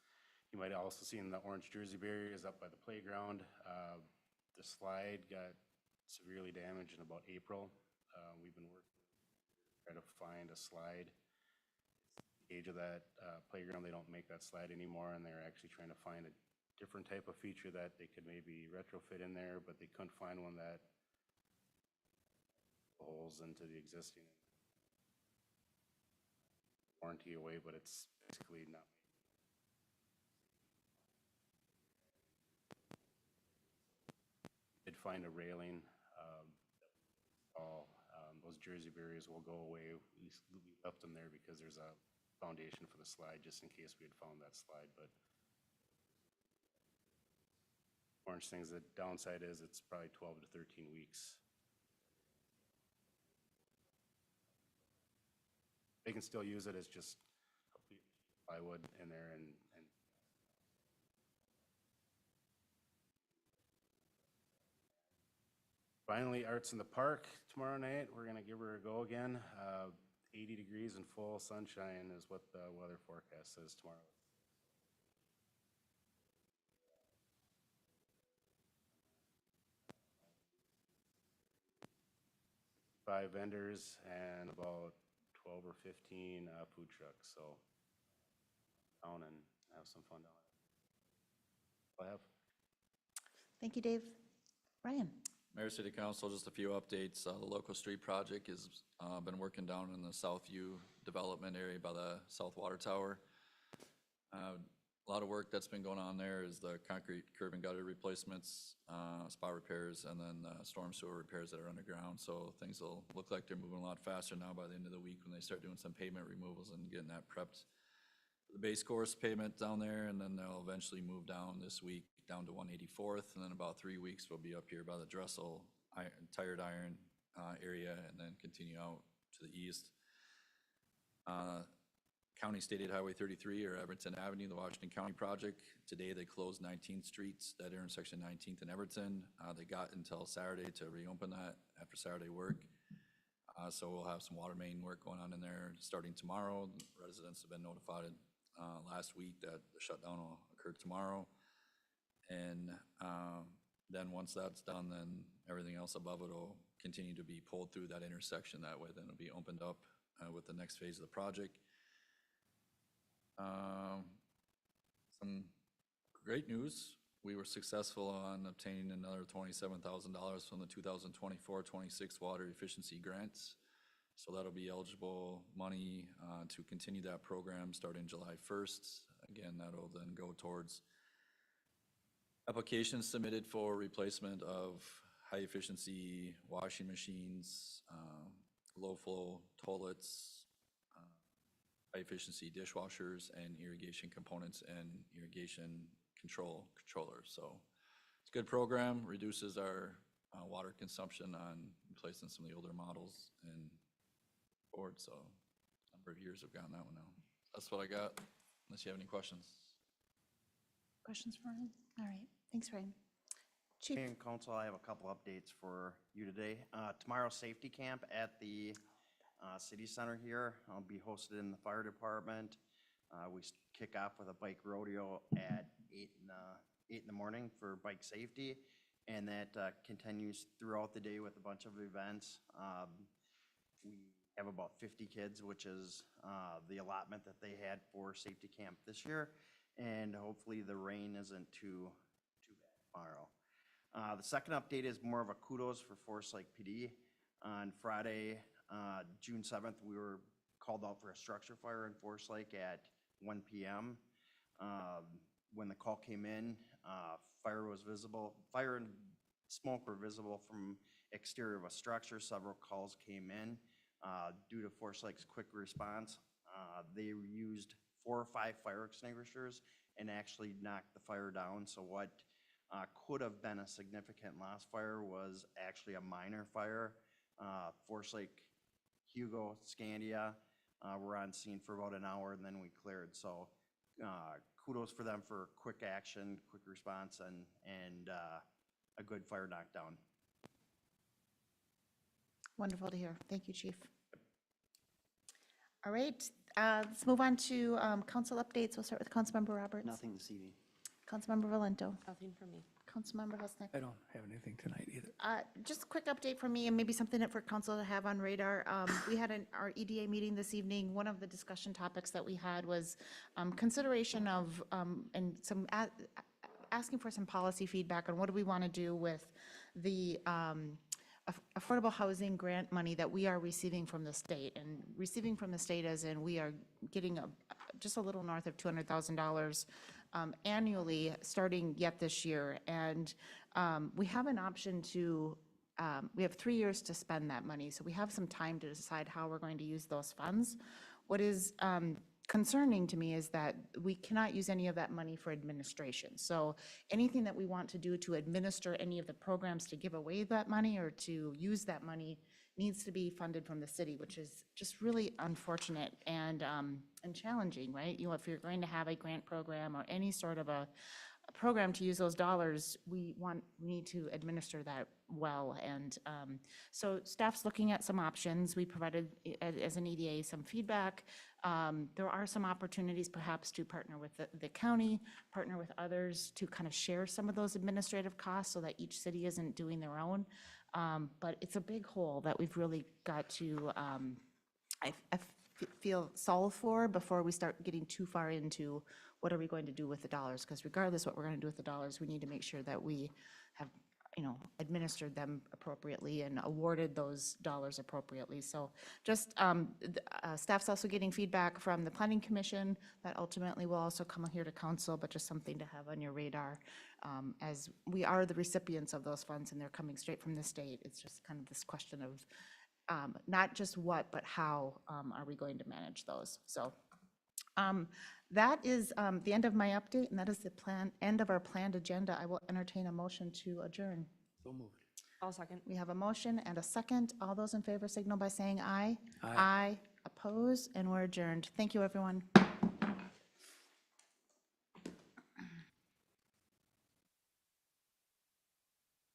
you might have also seen the orange Jersey barrier is up by the playground. The slide got severely damaged in about April. We've been working to try to find a slide. Age of that playground, they don't make that slide anymore, and they're actually trying to find a different type of feature that they could maybe retrofit in there, but they couldn't find one that holes into the existing warranty away, but it's basically not. Did find a railing. Those Jersey barriers will go away. We left them there because there's a foundation for the slide, just in case we had found that slide, but orange things, the downside is it's probably 12 to 13 weeks. They can still use it as just plywood in there and finally, Arts in the Park tomorrow night. We're gonna give her a go again. 80 degrees and full sunshine is what the weather forecast says tomorrow. 5 vendors and about 12 or 15 food trucks, so down and have some fun down there. I have. Thank you, Dave. Ryan? Mayor, City Council, just a few updates. The Local Street Project has been working down in the Southview development area by the South Water Tower. A lot of work that's been going on there is the concrete curb and gutter replacements, spot repairs, and then storm sewer repairs that are underground. So things will look like they're moving a lot faster now by the end of the week when they start doing some pavement removals and getting that prepped. The base course pavement down there, and then they'll eventually move down this week down to 184th, and then about 3 weeks we'll be up here by the Dressel tired iron area, and then continue out to the east. County State Aid Highway 33 or Everton Avenue, the Washington County project. Today they closed 19th Streets, that intersection 19th and Everton. They got until Saturday to reopen that after Saturday work. So we'll have some water main work going on in there starting tomorrow. Residents have been notified last week that the shutdown will occur tomorrow. And then once that's done, then everything else above it will continue to be pulled through that intersection. That way then it'll be opened up with the next phase of the project. Some great news. We were successful on obtaining another $27,000 from the 2024-26 water efficiency grants. So that'll be eligible money to continue that program starting July 1st. Again, that'll then go towards applications submitted for replacement of high efficiency washing machines, low flow toilets, high efficiency dishwashers, and irrigation components and irrigation controllers. So it's a good program, reduces our water consumption on replacing some of the older models and board. So a number of years have gotten that one now. That's what I got, unless you have any questions. Questions for Ryan? All right, thanks, Ryan. Chief? Mayor and council, I have a couple updates for you today. Tomorrow's safety camp at the city center here. I'll be hosted in the fire department. We kick off with a bike rodeo at 8 in the morning for bike safety, and that continues throughout the day with a bunch of events. We have about 50 kids, which is the allotment that they had for safety camp this year, and hopefully the rain isn't too bad tomorrow. The second update is more of a kudos for Forest Lake PD. On Friday, June 7th, we were called out for a structure fire in Forest Lake at 1 p.m. When the call came in, fire was visible. Fire and smoke were visible from exterior of a structure. Several calls came in. Due to Forest Lake's quick response, they used 4 or 5 fire extinguishers and actually knocked the fire down. So what could have been a significant loss fire was actually a minor fire. Forest Lake, Hugo, Scandia were on scene for about an hour, and then we cleared. So kudos for them for quick action, quick response, and a good fire knockdown. Wonderful to hear. Thank you, Chief. All right, let's move on to council updates. We'll start with Councilmember Roberts. Nothing this evening. Councilmember Valento. Nothing for me. Councilmember Husnick. I don't have anything tonight either. Just a quick update from me, and maybe something for council to have on radar. We had our EDA meeting this evening. One of the discussion topics that we had was consideration of, and some asking for some policy feedback on what do we want to do with the affordable housing grant money that we are receiving from the state. And receiving from the state as in we are getting just a little north of $200,000 annually starting yet this year. And we have an option to, we have 3 years to spend that money. So we have some time to decide how we're going to use those funds. What is concerning to me is that we cannot use any of that money for administration. So anything that we want to do to administer any of the programs to give away that money or to use that money needs to be funded from the city, which is just really unfortunate and challenging, right? You know, if you're going to have a grant program or any sort of a program to use those dollars, we need to administer that well. And so staff's looking at some options. We provided, as an EDA, some feedback. There are some opportunities perhaps to partner with the county, partner with others to kind of share some of those administrative costs so that each city isn't doing their own. But it's a big hole that we've really got to, I feel, solve for before we start getting too far into what are we going to do with the dollars. Because regardless what we're going to do with the dollars, we need to make sure that we have administered them appropriately and awarded those dollars appropriately. So just, staff's also getting feedback from the planning commission that ultimately will also come here to council, but just something to have on your radar. As we are the recipients of those funds and they're coming straight from the state, it's just kind of this question of not just what, but how are we going to manage those? So that is the end of my update, and that is the end of our planned agenda. I will entertain a motion to adjourn. So moved. I'll second. We have a motion and a second. All those in favor signal by saying aye. Aye. Oppose, and we're adjourned. Thank you, everyone.